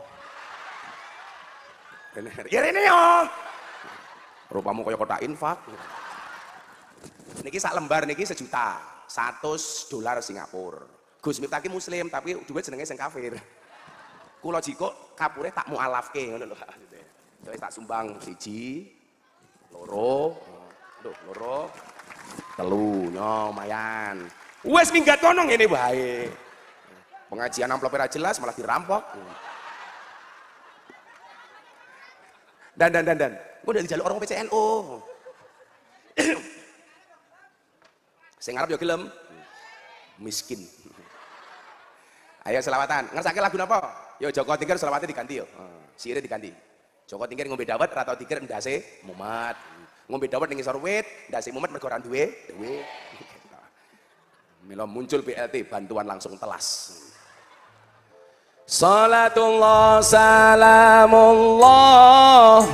Ya rene yo. Rupamu kaya kotak infak. Niki sak lembar niki 1 juta, $100 Singapura. Gus Miftah ki muslim tapi duit jenenge sing kafir. Kula jiko kapure tak mualafke ngono lho. Wis tak sumbang 1, 2, 3, lumayan. Wes minggat kono ngene wae. Pengajian amplopnya jelas malah dirampok. Dan. Gue udah dijaluk orang PCNO. Sing ngarep yo gelem. Miskin. Ayo selawatan. Ngersake lagu napa? Yo Joko Tingkir selawatnya diganti yo. Sire diganti. Joko Tingkir ngombe dawet atau Tingkir ndase mumat. Ngombe dawet ning ngisor wit, ndase mumat mergo ora duwe. Mila muncul BLT bantuan langsung telas. Salatullah salamullah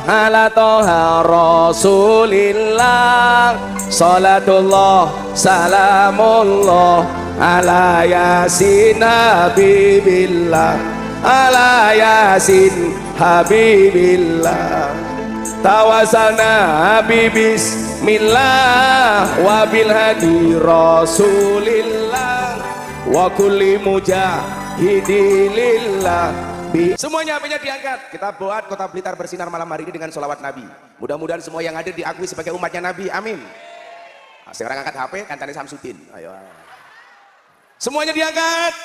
ala toha rasulillah. Salatullah salamullah ala yasin habibillah. Ala yasin habibillah. Tawasalna bismillah wa bil hadi rasulillah wa kulli mujahidilillah. Semuanya HP-nya diangkat. Kita buat Kota Blitar bersinar malam hari ini dengan sholawat Nabi. Mudah-mudahan semua yang hadir diakui sebagai umatnya Nabi. Amin. Nah, sekarang angkat HP, kancane Samsudin. Ayo. Semuanya diangkat.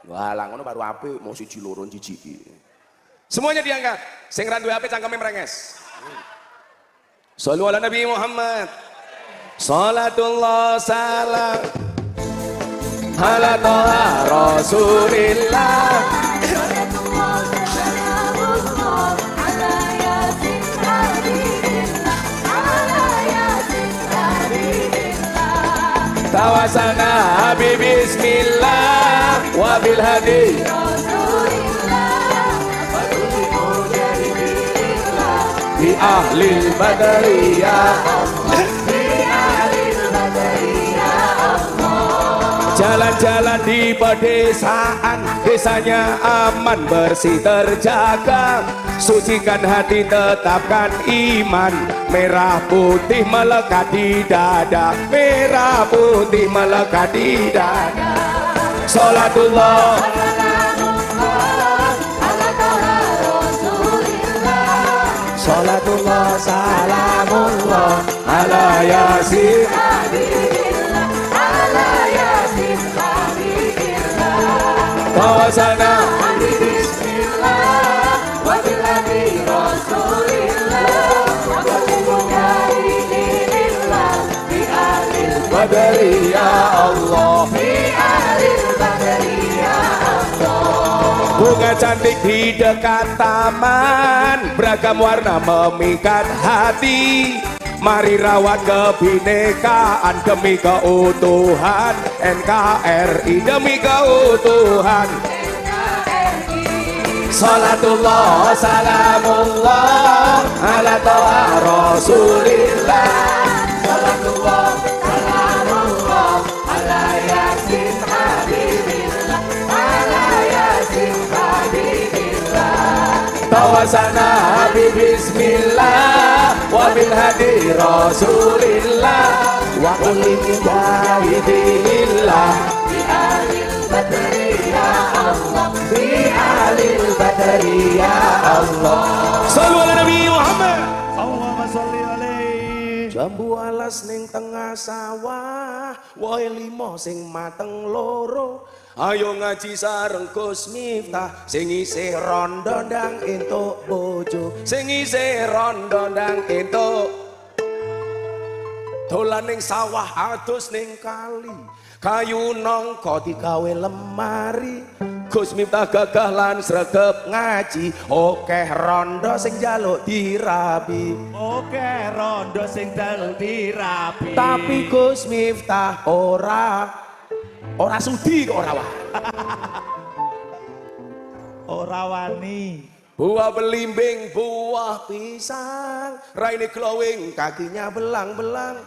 Wah, ngono baru HP mau siji loro jiji. Semuanya diangkat. Sing ra duwe HP cangkeme mrenges. Shallu ala Nabi Muhammad. Salatullah salam ala toha rasulillah. Salatullah salamullah ala yasin habibillah. Ala yasin habibillah. Tawasalna bismillah wa bil hadi bi ahlil badariyah. Jalan-jalan di pedesaan, desanya aman bersih terjaga. Sucikan hati, tetapkan iman. Merah putih melekat di dada. Merah putih melekat di dada. Salatullah Salatullah salamullah ala yasin habibillah. Ala yasin habibillah. tawasalna Bismillah wa bil hadi rasulillah. Wa kulli mujahidillah bi ahlil badari ya Allah. bi ahlil badri ya Allah. Bunga cantik di dekat taman, beragam warna memikat hati. Mari rawat kebinekaan demi keutuhan NKRI, demi keutuhan NKRI. Salatullah salamullah ala toha rasulillah. Salatullah salamullah ala yasin habibillah. Ala yasin habibillah. Tawasalna bismillah wa bil hadi rasulillah wa kulli mujahidillah Bi ahlil badri ya Allah. bi alil badri ya Allah. Shallu ala Nabi Muhammad. Allahumma sholli alaihi. Jambu alas ning tengah sawah, wohe limo sing mateng loro. Ayo ngaji sareng Gus Miftah, sing isih rondo ndang entuk bojo, sing isih rondo ndang entuk. Dolan ning sawah adus ning kali, kayu nangka digawe lemari. Gus Miftah gagah lan sregep ngaji, okeh rondo sing njaluk dirabi. Oke, rondo sing dal dirapi. Tapi Gus Miftah ora sudi kok ora wani. Ora wani. Buah belimbing, buah pisang, raine glowing, kakinya belang-belang.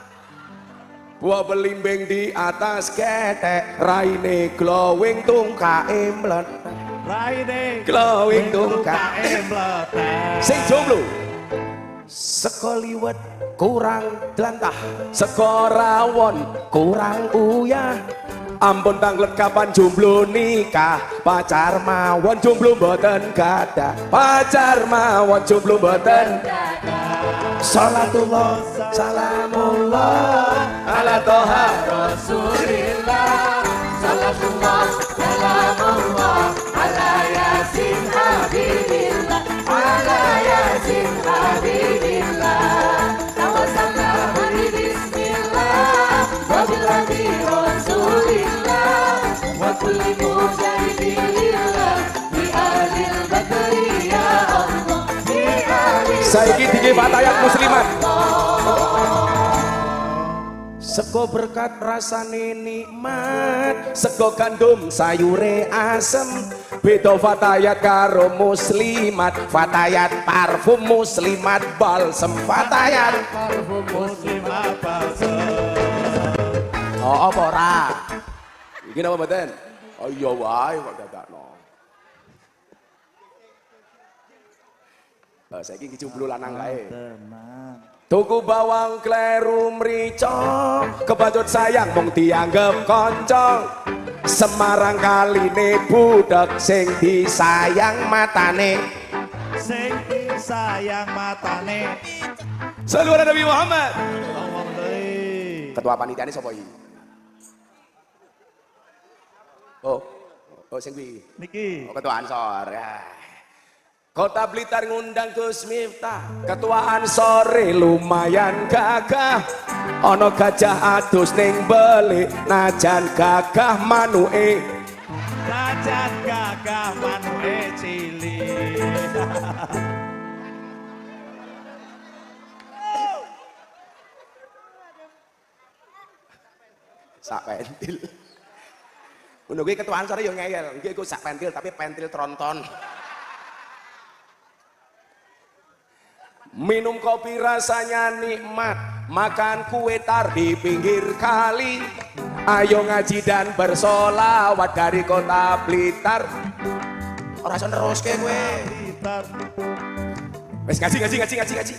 Buah belimbing di atas ketek, raine glowing, tungkae meletek. Raine Glowing tungkae meletek. Sing jomblo sekoliwet kurang delantah, sekorawon kurang uyah. Ampun tanglet kapan jomblo nikah, pacar mawon jomblo mboten gadah, pacar mawon jomblo mboten. Salatullah salamullah ala toha Rasulillah. Salatullah salamullah Habibillah ala Yasin Habibillah tawassalna bismillah wa bil hadi Rasulillah wa kulli mujahidillah bi alil badri ya Allah bi alil Saiki dike fatayat muslimat. Sego berkat rasane nikmat, sego gandum sayure asem. Beda fatayat karo muslimat, fatayat parfum muslimat balsem, fatayat Parfum muslimat balsem. oh apa ora? Iki napa mboten? Oh iya wae kok dadakno. Saiki iki jomblo lanang kae. Tenang. Tuku bawang kleru mrica, kebacut sayang mung dianggep kanca. Semarang kaline budak sing disayang matane. Sing sayang matane. Saluran Nabi Muhammad. Alhamdulillah. Ketua panitia ini sapa iki? Oh sing kuwi. Niki. Oh, Ketua Ansor. Ya. Kota Blitar ngundang Gus Miftah, Ketua Ansore lumayan gagah. Ono gajah adus ning beli, najan gagah manuke. Najan gagah manuke cilik. Sak pentil. Ngono kuwi Ketua Ansore yo ngeyel, nggih iku sak pentil tapi pentil tronton. Minum kopi rasanya nikmat, makan kue tar di pinggir kali. Ayo ngaji dan bersolawat dari kota Blitar. Ora iso neruske kowe. Blitar. Wes ngaji.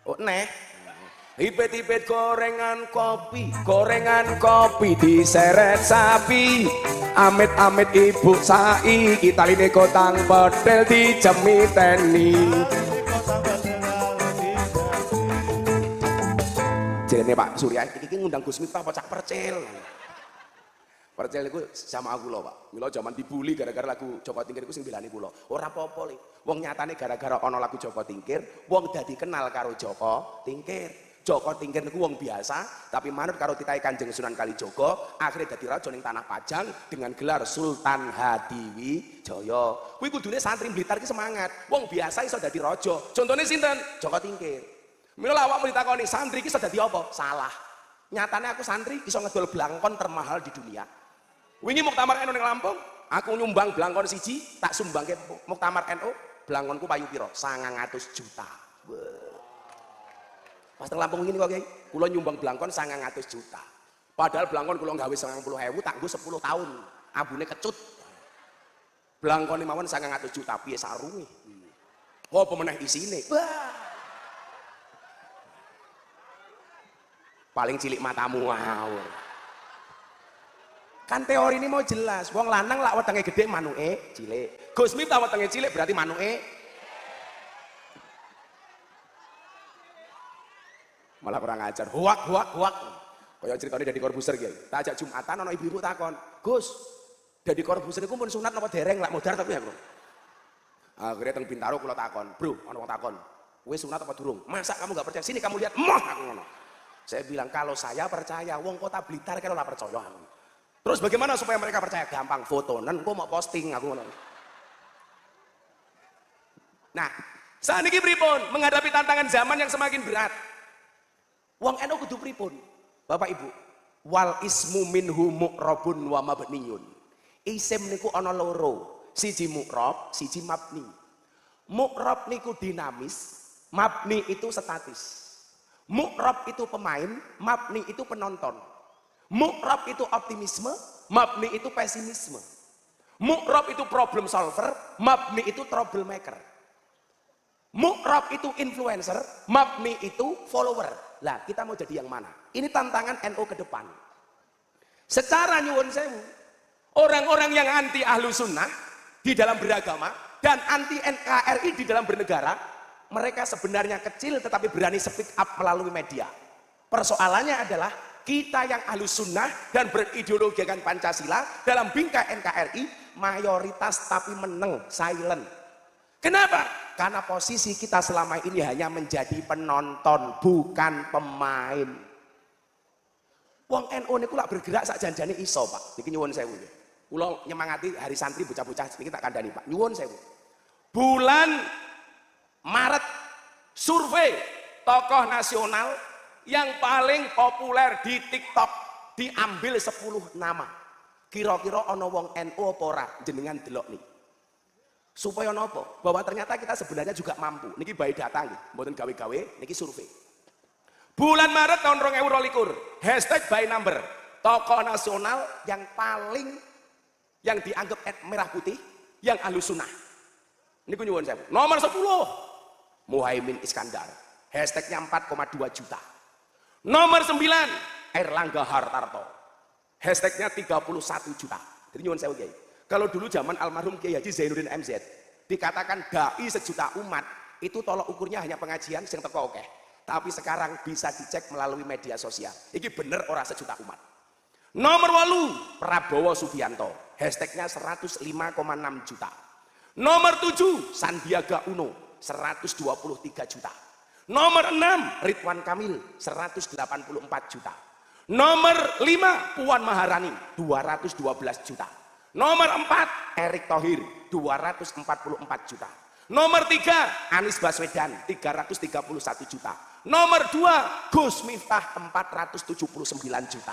Oh neh. Ipet-ipet gorengan kopi diseret sapi. Amit-amit ibu saiki taline kotang pedel dijemiteni. Jene Pak Surya iki ngundang Gus Miftah apa cak percil. Percil iku sama aku lho Pak. Mila jaman dibully gara-gara lagu Joko Tingkir iku sing belani kula. Ora apa-apa li. Wong nyatane gara-gara ana lagu Joko Tingkir, wong dadi kenal karo Joko Tingkir. Joko Tingkir niku wong biasa, tapi manut karo titahe Kanjeng Sunan Kalijaga, akhirnya dadi raja ning Tanah Pajang dengan gelar Sultan Hadiwijaya. Kuwi kudune santri Blitar ki semangat. Wong biasa iso dadi raja. Contone sinten? Joko Tingkir. Mila awakmu ditakoni santri ki iso dadi apa? Salah. Nyatane aku santri iso ngedol blangkon termahal di dunia. Wingi muktamar NU ning Lampung, aku nyumbang blangkon siji, tak sumbangke muktamar NU, blangkonku payu pira? 900 juta. Pas teng Lampung ini kok Kiai, kula nyumbang blangkon 900 juta. Padahal blangkon kula gawe 90.000 tak nggo 10 tahun. Abune kecut. Blangkon mawon 900 juta piye sarunge. Apa meneh isine? Paling cilik matamu ngawur. Kan teori ini mau jelas, wong lanang lak wetenge gede manuke cilik. Gus Miftah wetenge cilik berarti manuke malah kurang ajar. Huak. Kaya ceritane Deddy Corbuzier Kiai. Tak ajak Jumatan ana ibu-ibu takon, "Gus, Deddy Corbuzier iku pun sunat napa dereng lak modar tapi aku." Akhirnya teng Bintaro kula takon, "Bro, ana wong takon, kowe sunat apa durung? Masa kamu enggak percaya? Sini kamu lihat." Moh aku ngono. Saya bilang kalau saya percaya, wong kota Blitar kira ora percaya aku. Terus bagaimana supaya mereka percaya? Gampang, fotonan, kok mau posting aku ngono. Nah, saat ini pripun menghadapi tantangan zaman yang semakin berat. Wong NU kudu pripun? Bapak Ibu, wal ismu minhu mu'rabun wa mabniyun. Isim niku ana loro, siji mu'rab, siji mabni. Mu'rab niku dinamis, mabni itu statis. Mu'rab itu pemain, mabni itu penonton. Mu'rab itu optimisme, mabni itu pesimisme. Mu'rab itu problem solver, mabni itu troublemaker. Mu'rab itu influencer, mabni itu follower. Lah, kita mau jadi yang mana? Ini tantangan NU ke depan. Secara nyuwun sewu, orang-orang yang anti ahlu sunnah di dalam beragama dan anti NKRI di dalam bernegara, mereka sebenarnya kecil tetapi berani speak up melalui media. Persoalannya adalah kita yang ahlu sunnah dan berideologikan Pancasila dalam bingkai NKRI mayoritas tapi meneng, silent. Kenapa? Karena posisi kita selama ini hanya menjadi penonton, bukan pemain. Wong NU niku lak bergerak sak janjane iso, Pak. Niki nyuwun sewu. Kula nyemangati hari santri bocah-bocah niki tak kandhani, Pak. Nyuwun sewu. Bulan Maret survei tokoh nasional yang paling populer di TikTok diambil 10 nama. Kira-kira ana wong NU apa ora jenengan delok nih. Supaya nopo? Bahwa ternyata kita sebenarnya juga mampu. Niki bayi data nggih, mboten gawe-gawe, niki survei. Bulan Maret tahun 2022, hashtag by number. Tokoh nasional yang paling yang dianggap merah putih, yang Ahlus Sunnah. Niku nyuwun sewu. Nomor 10, Muhaimin Iskandar. Hashtagnya 4,2 juta. Nomor 9, Airlangga Hartarto. Hashtagnya 31 juta. Jadi nyuwun sewu Kiai. Kalau dulu zaman almarhum Kiai Haji Zainuddin MZ dikatakan dai sejuta umat, itu tolok ukurnya hanya pengajian sing teko akeh. Tapi sekarang bisa dicek melalui media sosial. Iki bener ora sejuta umat. Nomor 8, Prabowo Subianto. Hashtagnya 105,6 juta. Nomor 7, Sandiaga Uno, 123 juta. Nomor 6, Ridwan Kamil, 184 juta. Nomor 5, Puan Maharani, 212 juta. Nomor 4, Erick Thohir, 244 juta. Nomor 3, Anies Baswedan, 331 juta. Nomor 2, Gus Miftah, 479 juta.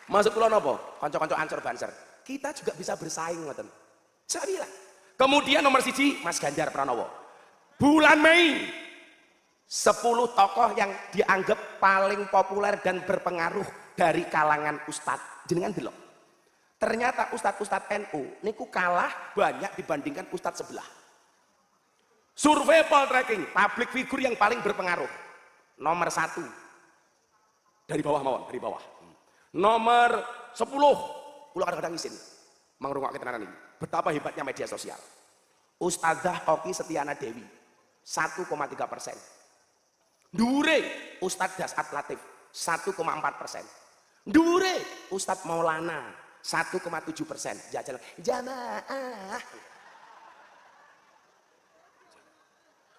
Masuk kula napa? Kanca-kanca Ansor Banser. Kita juga bisa bersaing ngoten. Saya bilang. Kemudian nomor 1, Mas Ganjar Pranowo. Bulan Mei, 10 tokoh yang dianggap paling populer dan berpengaruh dari kalangan ustadz. Jenengan delok. Ternyata ustadz-ustadz NU niku kalah banyak dibandingkan ustadz sebelah. Survei Poltreking, public figure yang paling berpengaruh. Nomor 1. Dari bawah mawon, dari bawah. Nomor 10, kula kadang-kadang isin mangrungokke tenanan ini. Betapa hebatnya media sosial. Ustazah Oki Setiana Dewi 1,3%. Dure Ustadz Dasat Latif 1,4%. Dure Ustadz Maulana 1,7%. Jajal jamaah.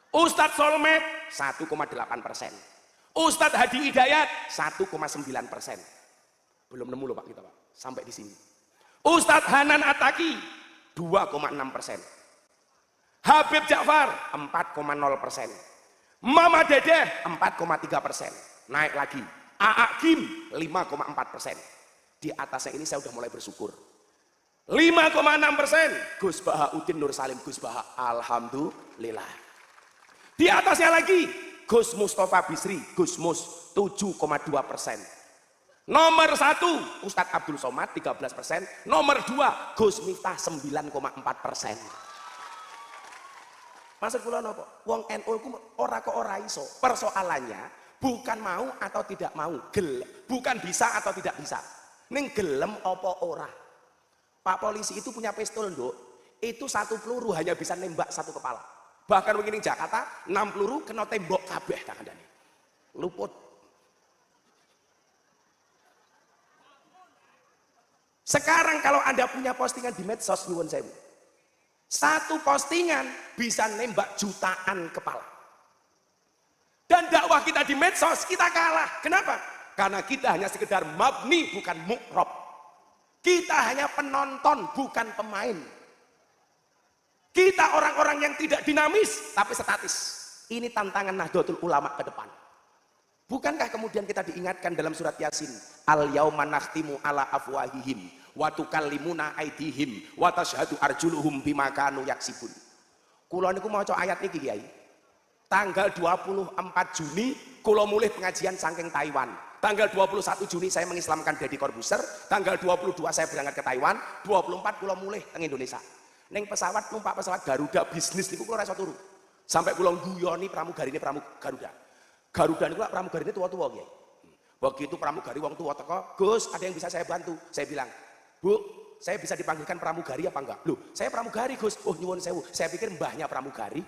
Ustadz Solmed 1,8%. Ustadz Hadi Hidayat 1,9%. Belum nemu loh Pak kita Pak, sampai di sini. Ustadz Hanan Ataki 2,6%. Habib Ja'far 4,0%. Mama Dedeh 4,3%. Naik lagi. Aa Kim 5,4%. Di atasnya ini saya sudah mulai bersyukur. 5,6% Gus Bahaudin Nur Salim Gus Baha. Alhamdulillah. Di atasnya lagi Gus Mustafa Bisri Gus Mus 7,2%. Nomor 1 Ustadz Abdul Somad 13%. Nomor 2 Gus Miftah 9,4%. Maksud kula napa? Wong NU ku ora kok ora iso. Persoalannya bukan mau atau tidak mau, bukan bisa atau tidak bisa. Ning gelem apa ora. Pak polisi itu punya pistol, Nduk. Itu 1 peluru hanya bisa nembak 1 kepala. Bahkan begini Jakarta 6 peluru kena tembok kabeh kandhane. Luput. Sekarang kalau Anda punya postingan di medsos nyuwun sewu. 1 postingan bisa nembak jutaan kepala. Dan dakwah kita di medsos kita kalah. Kenapa? Karena kita hanya sekedar mabni bukan mu'rob. Kita hanya penonton bukan pemain. Kita orang-orang yang tidak dinamis tapi statis. Ini tantangan Nahdlatul Ulama ke depan. Bukankah kemudian kita diingatkan dalam surat Yasin, al yauma nakhtimu ala afwahihim wa tukallimuna aydihim wa tashhadu arjuluhum bima kanu yaksibun. Kula niku maca ayat niki Kiai. Tanggal 24 Juni kula mulih pengajian saking Taiwan. Tanggal 21 Juni saya mengislamkan Deddy Corbuzier, tanggal 22 saya berangkat ke Taiwan, 24 kula mulih teng Indonesia. Ning pesawat numpak pesawat Garuda bisnis niku kula ora iso turu. Sampai kula guyoni pramugarine Garuda. Garuda niku pramugarine tua-tua Kiai. Begitu pramugari wong tua teko, "Gus, ada yang bisa saya bantu?" Saya bilang, "Bu, saya bisa dipanggilkan pramugari apa enggak?" "Loh, saya pramugari, Gus." "Oh, nyuwun sewu." Saya pikir mbahnya pramugari.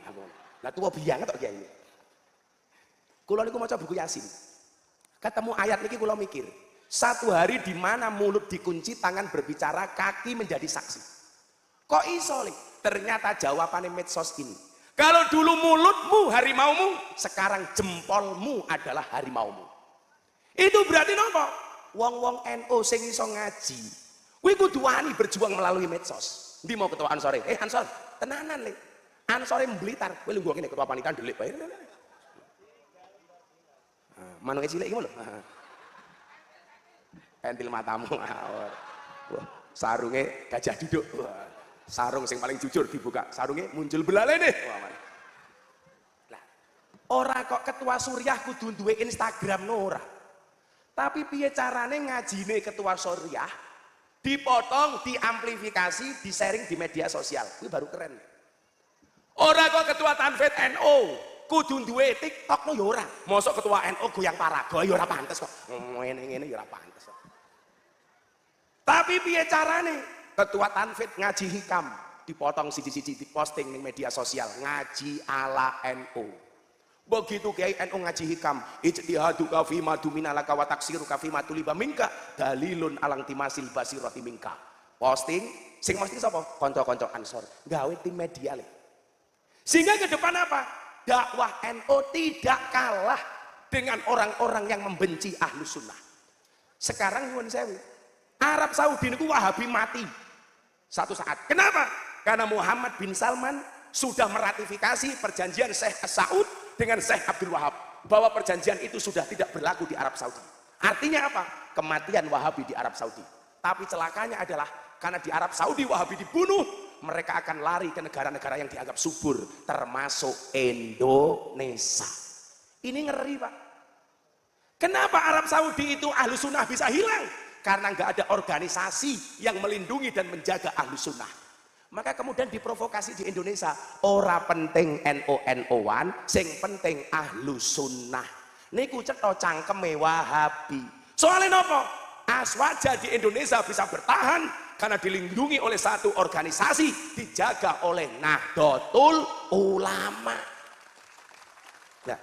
Lah tua biang tok Kiai. Kula niku maca buku Yasin. Ketemu ayat niki kula mikir, Satu hari di mana mulut dikunci, tangan berbicara, kaki menjadi saksi. Kok iso, Li? Ternyata jawabannya medsos ini. Kalau dulu mulutmu harimaumu, sekarang jempolmu adalah harimaumu. Itu berarti nopo? Wong-wong NU sing iso ngaji, kuwi kudu wani berjuang melalui medsos. Ndi mau ketua Ansore? Ansor, tenanan, Le. Ansore Blitar. Kowe lho ngene ketua panitia delik bae. Manuk cilik iki lho. Pentil matamu ngawur. Wah, sarunge gajah duduk. Wah, sarung sing paling jujur dibuka. Sarunge muncul belalene. Wah, lah, ora kok ketua Suriah kudu duwe Instagram no ora. Tapi piye carane ngajine ketua Suriah dipotong, diamplifikasi, di-sharing di media sosial. Kuwi baru keren. Ora kok ketua Tanfid NU kudu duwe TikTok no ya ora. Mosok ketua NU goyang paraga ya ora pantes kok. Ngene-ngene ya ora pantes kok. Tapi piye carane ketua Tanfid ngaji hikam dipotong siji-siji diposting ning media sosial, ngaji ala NU. Begitu Kiai NU ngaji hikam, ijtihaduka fi ma duminalaka wa taksiruka fi ma tuliba minka dalilun alang timasil basirati minka. Posting sing mesti sapa? Kanca-kanca Ansor. Gawe tim media le. Sehingga ke depan apa? Dakwah NU tidak kalah dengan orang-orang yang membenci Ahlus Sunnah. Sekarang nyuwun sewu, Arab Saudi niku Wahabi mati satu saat. Kenapa? Karena Muhammad bin Salman sudah meratifikasi perjanjian Syekh Saud dengan Syekh Abdul Wahab bahwa perjanjian itu sudah tidak berlaku di Arab Saudi. Artinya apa? Kematian Wahabi di Arab Saudi. Tapi celakanya adalah karena di Arab Saudi Wahabi dibunuh, mereka akan lari ke negara-negara yang dianggap subur, termasuk Indonesia. Ini ngeri, Pak. Kenapa Arab Saudi itu Ahlus Sunnah bisa hilang? Karena nggak ada organisasi yang melindungi dan menjaga Ahlus Sunnah. Maka kemudian diprovokasi di Indonesia, ora penting NU-NU-an, sing penting Ahlus Sunnah. Niku cetha cangkeme Wahabi. Soalnya nopo? Aswaja di Indonesia bisa bertahan karena dilindungi oleh satu organisasi, dijaga oleh Nahdlatul Ulama. Nah,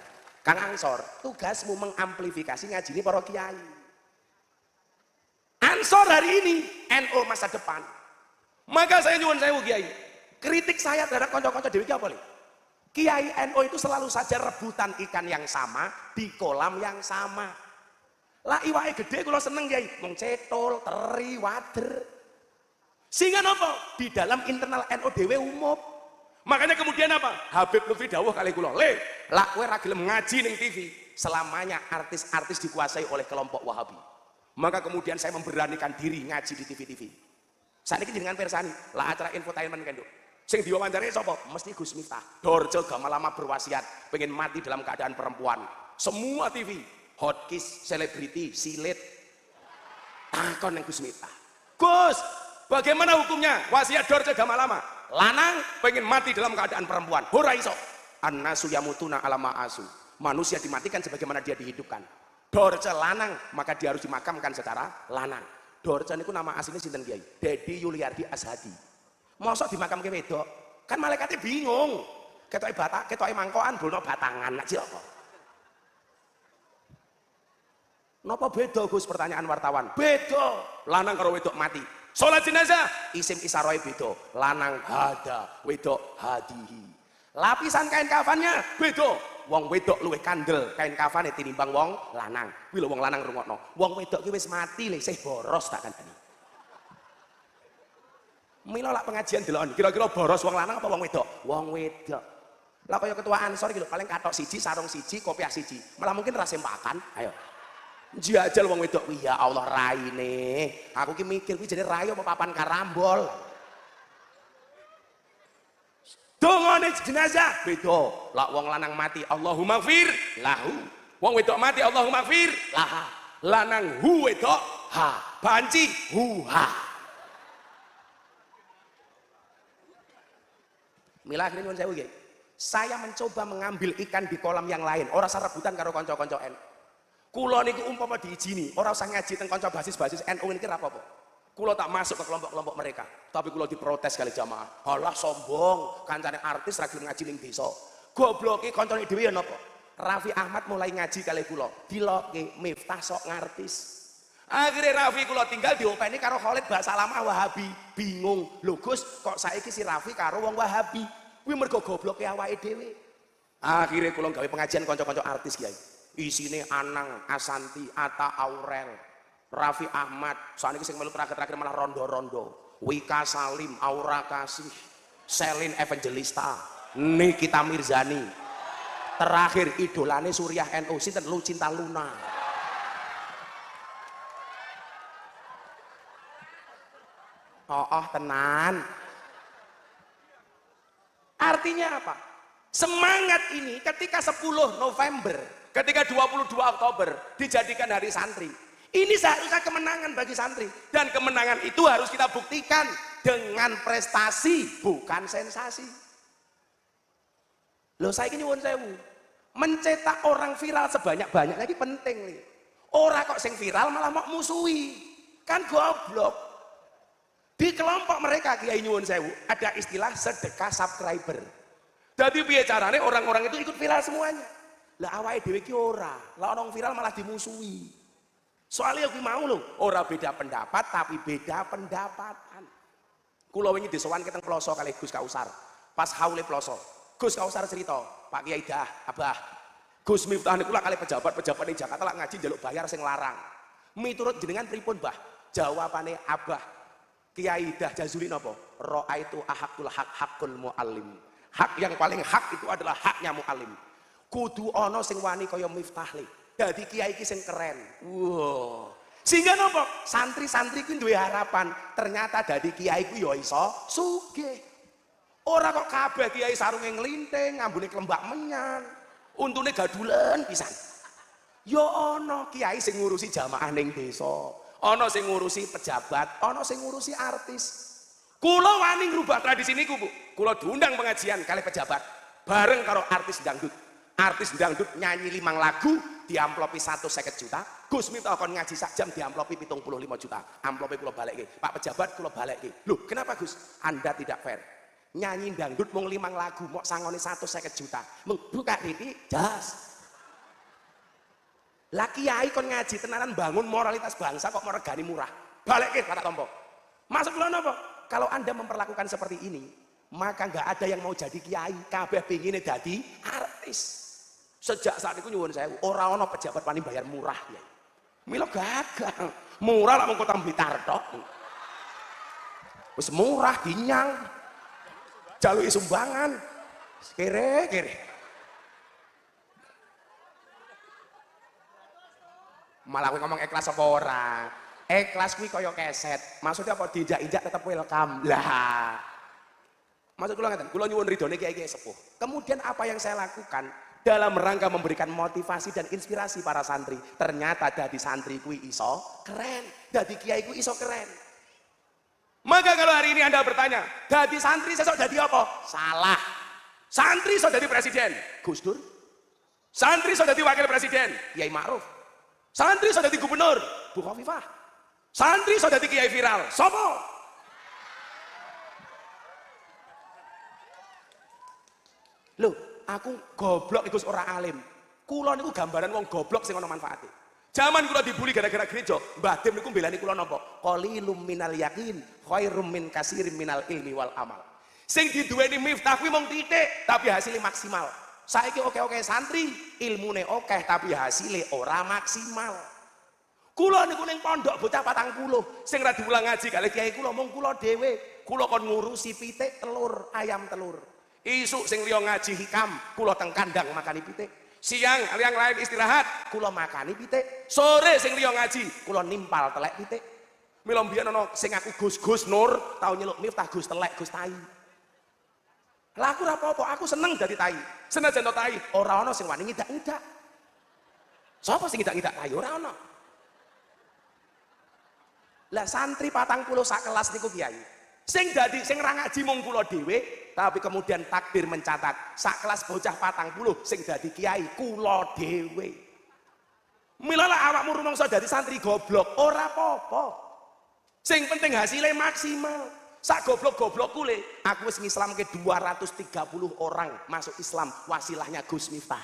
Kang Ansor, tugasmu mengamplifikasi ngajini para kiai. Ansor hari ini, NU masa depan. Maka saya nyuwun sewu kiai, kritik saya terhadap konco-konco dewi apa nih? Kiai NU itu selalu saja rebutan ikan yang sama di kolam yang sama. Lah iwake gede kula seneng kiai, mung cetul, teri, wader. Sehingga nopo? Di dalam internal NU dhewe umum. Makanya kemudian apa? Habib Lutfi dawuh kali kula, "Le, lak kowe ra gelem ngaji ning TV, selamanya artis-artis dikuasai oleh kelompok Wahabi." Maka kemudian saya memberanikan diri ngaji di TV-TV. Saat ini dengan persani, lah acara infotainment kan, Dok. Sing diwawancarai sapa? Mesti Gus Miftah. Dorce Gamalama berwasiat pengen mati dalam keadaan perempuan. Semua TV, hotkiss, selebriti, silet. Takon yang Gus Miftah. Gus, bagaimana hukumnya? Wasiat Dorce Gamalama. Lanang pengen mati dalam keadaan perempuan. Ora iso. Annasu yamutuna ala ma'asu. Manusia dimatikan sebagaimana dia dihidupkan. Dorce lanang, maka dia harus dimakamkan secara lanang. Dorce niku nama aslinya sinten Kiai? Dedi Yuliardi Ashadi. Mosok dimakamke wedok? Kan malaikatnya bingung. Ketoke batak, ketoke mangkokan, bulno batangan nak cilaka. Napa beda Gus, pertanyaan wartawan? Beda. Lanang karo wedok mati. Salat jenazah isim isaroe beda. Lanang hada, wedok hadihi. Lapisan kain kafannya beda. Wong wedok luwih kandel kain kafane tinimbang wong lanang. Kuwi lho wong lanang rungokno. Wong wedok ki wis mati le, isih boros tak kandhani. Mila lak pengajian delokon, kira-kira boros wong lanang apa wong wedok? Wong wedok. Lah kaya ketua Ansor iki lho, paling katok siji, sarung siji, kopiah siji. Malah mungkin ra sempakan. Ayo. Jajal wong wedok kuwi ya Allah raine. Aku ki mikir kuwi jenenge rai apa papan karambol. Dongane jenazah beda. Lah wong lanang mati Allahumma gfir lahu. Wong wedok mati Allahumma gfir laha. Lanang hu wedok ha. Banci hu ha. Mila akhirnya nyuwun sewu nggih. Saya mencoba mengambil ikan di kolam yang lain, ora usah rebutan karo kanca-kanca NU. Kula niku umpama diizini, ora usah ngaji teng kanca basis-basis NU niki ra apa-apa. Kulo tak masuk ke kelompok-kelompok mereka, tapi kulo diprotes kali jamaah. Halah sombong, kancane artis ra gelem ngaji ning desa. Gobloke kancane dhewe ya napa? Raffi Ahmad mulai ngaji kali kulo, diloke Miftah sok ngartis. Akhirnya Rafi kula tinggal diopeni karo Khalid bahasa lama Wahabi. Bingung, lho Gus, kok saiki si Rafi karo wong Wahabi? Kuwi mergo gobloke awake dhewe. Akhirnya kula gawe pengajian kanca-kanca artis Kiai. Isine Anang, Asanti, Atta Aurel, Raffi Ahmad, saniki sing melu terakhir-terakhir malah rondo-rondo. Wika Salim, Aura Kasih, Selin Evangelista, Nikita Mirzani. Terakhir idolane Suriah NU sinten Lucinta Luna. Oh tenan. Artinya apa? Semangat ini ketika 10 November, ketika 22 Oktober dijadikan hari santri. Ini seharusnya kemenangan bagi santri. Dan kemenangan itu harus kita buktikan dengan prestasi, bukan sensasi. Loh saya ini nyuwun sewu. Mencetak orang viral sebanyak-banyaknya ini penting nih. Orang kok sing viral malah mau musuhi. Kan goblok. Di kelompok mereka Kiai nyuwun sewu ada istilah sedekah subscriber. Jadi piye carane orang-orang itu ikut viral semuanya. Lah awake dhewe ki ora, lah orang viral malah dimusuhi. Soalnya aku mau lho, ora beda pendapat tapi beda pendapatan. Kula wingi disowan keteng Ploso kali Gus Kausar. Pas haule Ploso, Gus Kausar cerita, Pak Kiai dah, Abah. Gus Miftah niku kali pejabat-pejabat di Jakarta lak ngaji njaluk bayar sing larang. Miturut jenengan pripun, Mbah? Jawabane Abah Kiai dah Jazuli napa? Ra'aitu ahaqul haq haqqul muallim. Hak yang paling hak itu adalah haknya muallim. Kudu ana sing wani kaya Miftah le. Dadi kiai iki sing keren. Wow. Sehingga napa? Santri-santri ku duwe harapan, ternyata dadi kiai ku ya iso sugih. Ora kok kabeh kiai sarunge nglinting, ngambune klembak menyan. Untune gadulen pisan. Ya ana kiai sing ngurusi jamaah ning desa. Ana sing ngurusi pejabat, ana sing ngurusi artis. Kula wani ngrubah tradisi niku, Bu. Kula diundang pengajian kali pejabat bareng karo artis dangdut. Artis dangdut nyanyi 5 lagu, diamplopi 150 juta. Gus Miftah kon ngaji sak jam diamplopi 75 juta. Amplope kula balekke. Pak pejabat kula balekke. Loh, kenapa Gus? Anda tidak fair. Nyanyi dangdut mung 5 lagu, mok sangone 150 juta. Buka titik, jas. Lah kiai kon ngaji tenanan bangun moralitas bangsa kok mau regani murah. Balekke kata tompo. Masuk kula napa? Kalau Anda memperlakukan seperti ini, maka nggak ada yang mau jadi kiai. Kabeh pengine dadi artis. Sejak saat itu nyuwun sewu, ora ana pejabat wani bayar murah ya. Mila gagal. Murah lak mung Kota Blitar tok. Wis murah dinyang. Jaluki sumbangan. Kere-kere. Malah kowe ngomong ikhlas apa ora? Ikhlas kuwi kaya keset. Maksudnya apa diinjak-injak tetep welcome. Lah. Maksud kula ngeten, kula nyuwun ridhone kiai-kiai sepuh. Kemudian apa yang saya lakukan dalam rangka memberikan motivasi dan inspirasi para santri. Ternyata dadi santri kuwi iso keren, dadi kiai kuwi iso keren. Maka kalau hari ini Anda bertanya, dadi santri sesuk dadi apa? Salah. Santri iso dadi presiden, Gus Dur. Santri iso dadi wakil presiden, Kiai Ma'ruf. Santri iso dadi gubernur, Bu Khofifah. Santri iso dadi kiai viral, sapa? Loh, aku goblok iku ora alim. Kula niku gambaran wong goblok sing ana manfaate. Zaman kula dibully gara-gara gereja, Mbah Dim niku mbelani kula napa? Qalilum minal yakin, khairum min katsirin minal ilmi wal amal. Sing diduweni Miftah kuwi mung titik, tapi hasilnya maksimal. Saiki oke-oke santri, ilmune oke tapi hasilnya ora maksimal. Kula niku ning pondok bocah 40, sing ra diulang ngaji kali kiai kula mung kula dhewe. Kula kon ngurusi pitik telur, ayam telur. Isuk sing liya ngaji hikam, kula teng kandang makani pitik. Siang yang lain istirahat, kula makani pitik. Sore sing liya ngaji, kula nimpal telek pitik. Mila mbiyen ana sing aku Gus Nur, tau nyeluk Miftah Gus telek, Gus tai. Lah aku ora apa-apa, aku seneng dadi tai. Senajan to tai, ora ana sing wani ngidak-ngidak. Sapa sing ngidak-ngidak tai? Ora ana. Lah santri 40 sak kelas niku kiai. Sing dadi sing ra ngaji mung kula dhewe, tapi kemudian takdir mencatat sak kelas bocah 40 sing dadi kiai kula dhewe. Mila lah awakmu rumangsa dadi santri goblok, ora apa-apa. Sing penting hasilnya maksimal. Sak goblok-goblok kule, aku wis ngislamke 230 orang masuk Islam wasilahnya Gus Miftah.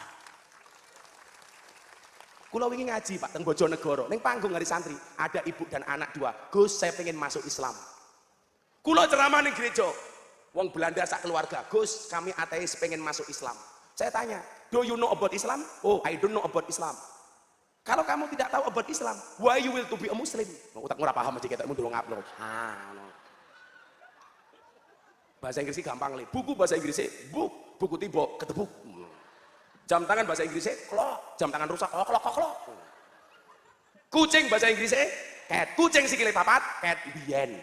Kula wingi ngaji Pak teng Bojonegoro, ning panggung hari santri, ada ibu dan anak 2. Gus, saya pengen masuk Islam. Kula ceramah ning gereja. Wong Belanda sak keluarga, Gus, kami ateis pengen masuk Islam. Saya tanya, do you know about Islam? Oh, I don't know about Islam. Kalau kamu tidak tahu about Islam, why you will to be a Muslim? Utak ora paham aja ketekmu durung ngaplo. Bahasa Inggrisnya gampang le. Buku bahasa Inggrisnya book, buku tiba ketebuk. Jam tangan bahasa Inggrisnya clock, jam tangan rusak clock. Kucing bahasa Inggrisnya cat, kucing sikile papat, cat biyen.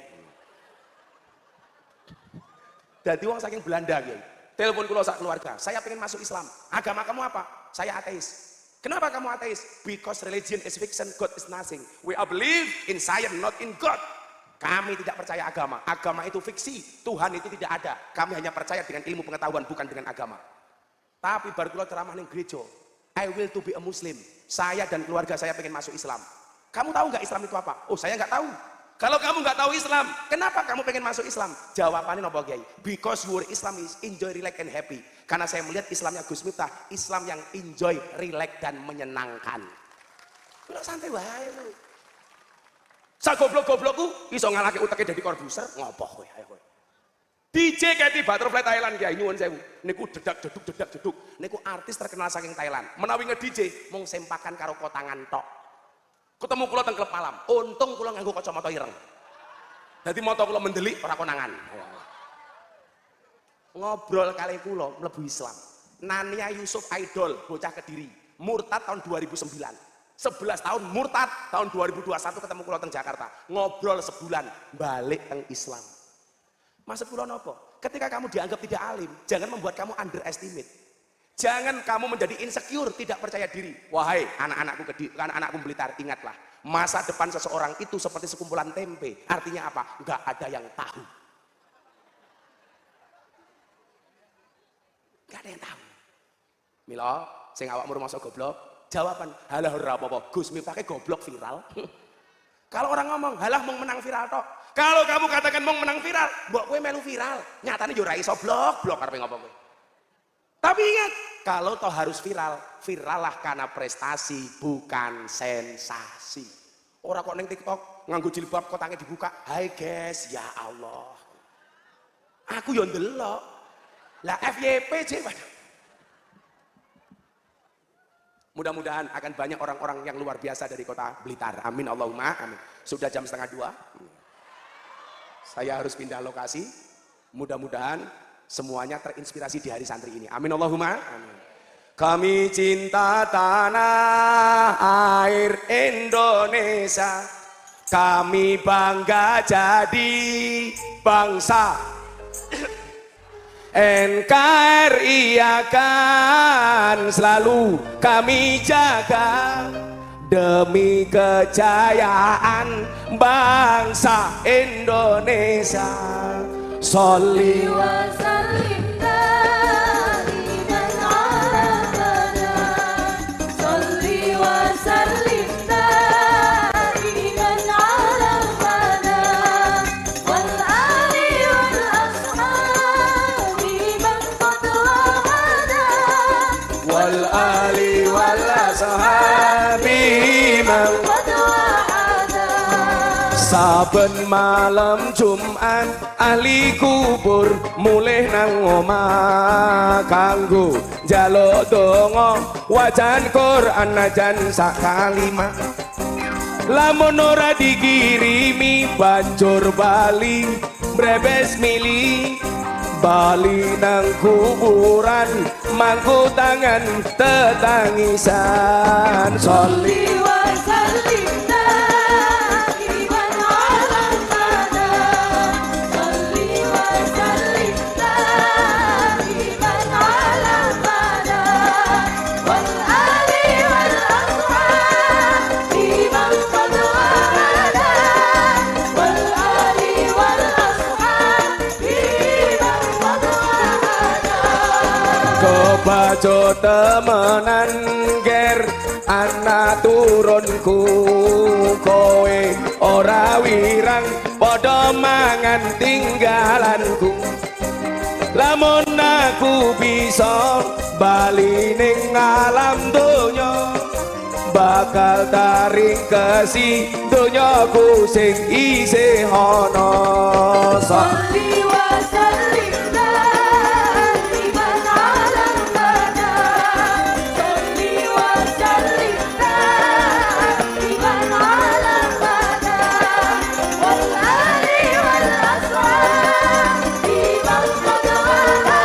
Dadi wong saking Belanda gitu. Telepon kula sak keluarga, saya pengen masuk Islam. Agama kamu apa? Saya ateis. Kenapa kamu ateis? Because religion is fiction, God is nothing. We are believe in science, not in God. Kami tidak percaya agama. Agama itu fiksi, Tuhan itu tidak ada. Kami hanya percaya dengan ilmu pengetahuan, bukan dengan agama. Tapi baru kula ceramah ning gereja, I will to be a Muslim. Saya dan keluarga saya pengen masuk Islam. Kamu tahu nggak Islam itu apa? Oh, saya nggak tahu. Kalau kamu nggak tahu Islam, kenapa kamu pengen masuk Islam? Jawabannya nopo Kiai? Because your Islam is enjoy, relax and happy. Karena saya melihat Islamnya Gus Miftah, Islam yang enjoy, relax dan menyenangkan. Kalau santai wae. Sa goblok-goblokku iso ngalahke uteke dadi korbuser, ngopo kowe ayo kowe. DJ Katy Butterfly Thailand Kiai nyuwun sewu. Niku dedak jeduk. Niku artis terkenal saking Thailand. Menawi nge-DJ mung sempakan karo kotangan tok. Ketemu kula teng klub malam, untung kula nganggo kacamata ireng. Dadi mata kula mendelik ora konangan. Ngobrol kali kula mlebu Islam. Nania Yusuf Idol, bocah Kediri, murtad tahun 2009. 11 tahun murtad, tahun 2021 ketemu kula teng Jakarta. Ngobrol sebulan, balik teng Islam. Maksud kula napa? Ketika kamu dianggap tidak alim, jangan membuat kamu underestimate. Jangan kamu menjadi insecure, tidak percaya diri. Wahai anak-anakku Blitar, ingatlah. Masa depan seseorang itu seperti sekumpulan tempe. Artinya apa? Enggak ada yang tahu. Enggak ada yang tahu. Milo, sing awakmu rumangsa goblok, jawaban, halah ora apa-apa, Gus Miftah goblok viral. Kalau orang ngomong, halah mau menang viral tok. Kalau kamu katakan mau menang viral, mbok kowe melu viral. Nyatane yo ora iso blok karepe ngopo kowe. Tapi ingat, kalau toh harus viral, virallah karena prestasi, bukan sensasi. Orang kok neng TikTok nganggo jilbab kotange dibuka, hai guys, ya Allah. Aku yo ndelok. Lah FYP je. Mudah-mudahan akan banyak orang-orang yang luar biasa dari kota Blitar. Amin Allahumma amin. Sudah jam 1:30. Saya harus pindah lokasi. Mudah-mudahan semuanya terinspirasi di hari santri ini. Amin Allahumma amin. Kami cinta tanah air Indonesia. Kami bangga jadi bangsa. NKRI akan selalu kami jaga demi kejayaan bangsa Indonesia. Sholli wa sallim daiman ala abada. Sholli wa sallim daiman ala abada. Wal ali wal ashabi man qad wahada. wal ali wal ashabi man Qad wahada. saben malam Jumat ahli kubur mulih nang omah kanggo njaluk donga wajan Quran najan sak kalimah. Lamun ora dikirimi banjur bali mbrebes mili bali nang kuburan mangku tangan tetangisan. Sholli Sholli wa sallim daiman ala abada. Sholli wa sallim daiman ala abada. Wal ali wal ashabi man qad wahada. Wal ali wal ashabi man qad wahada. kebaco temenan ger anak turunku kowe ora wirang padha mangan tinggalanku. Lamun aku bisa bali ning alam donya bakal taring kesi donyaku sing isih ana. Sholli wa sallim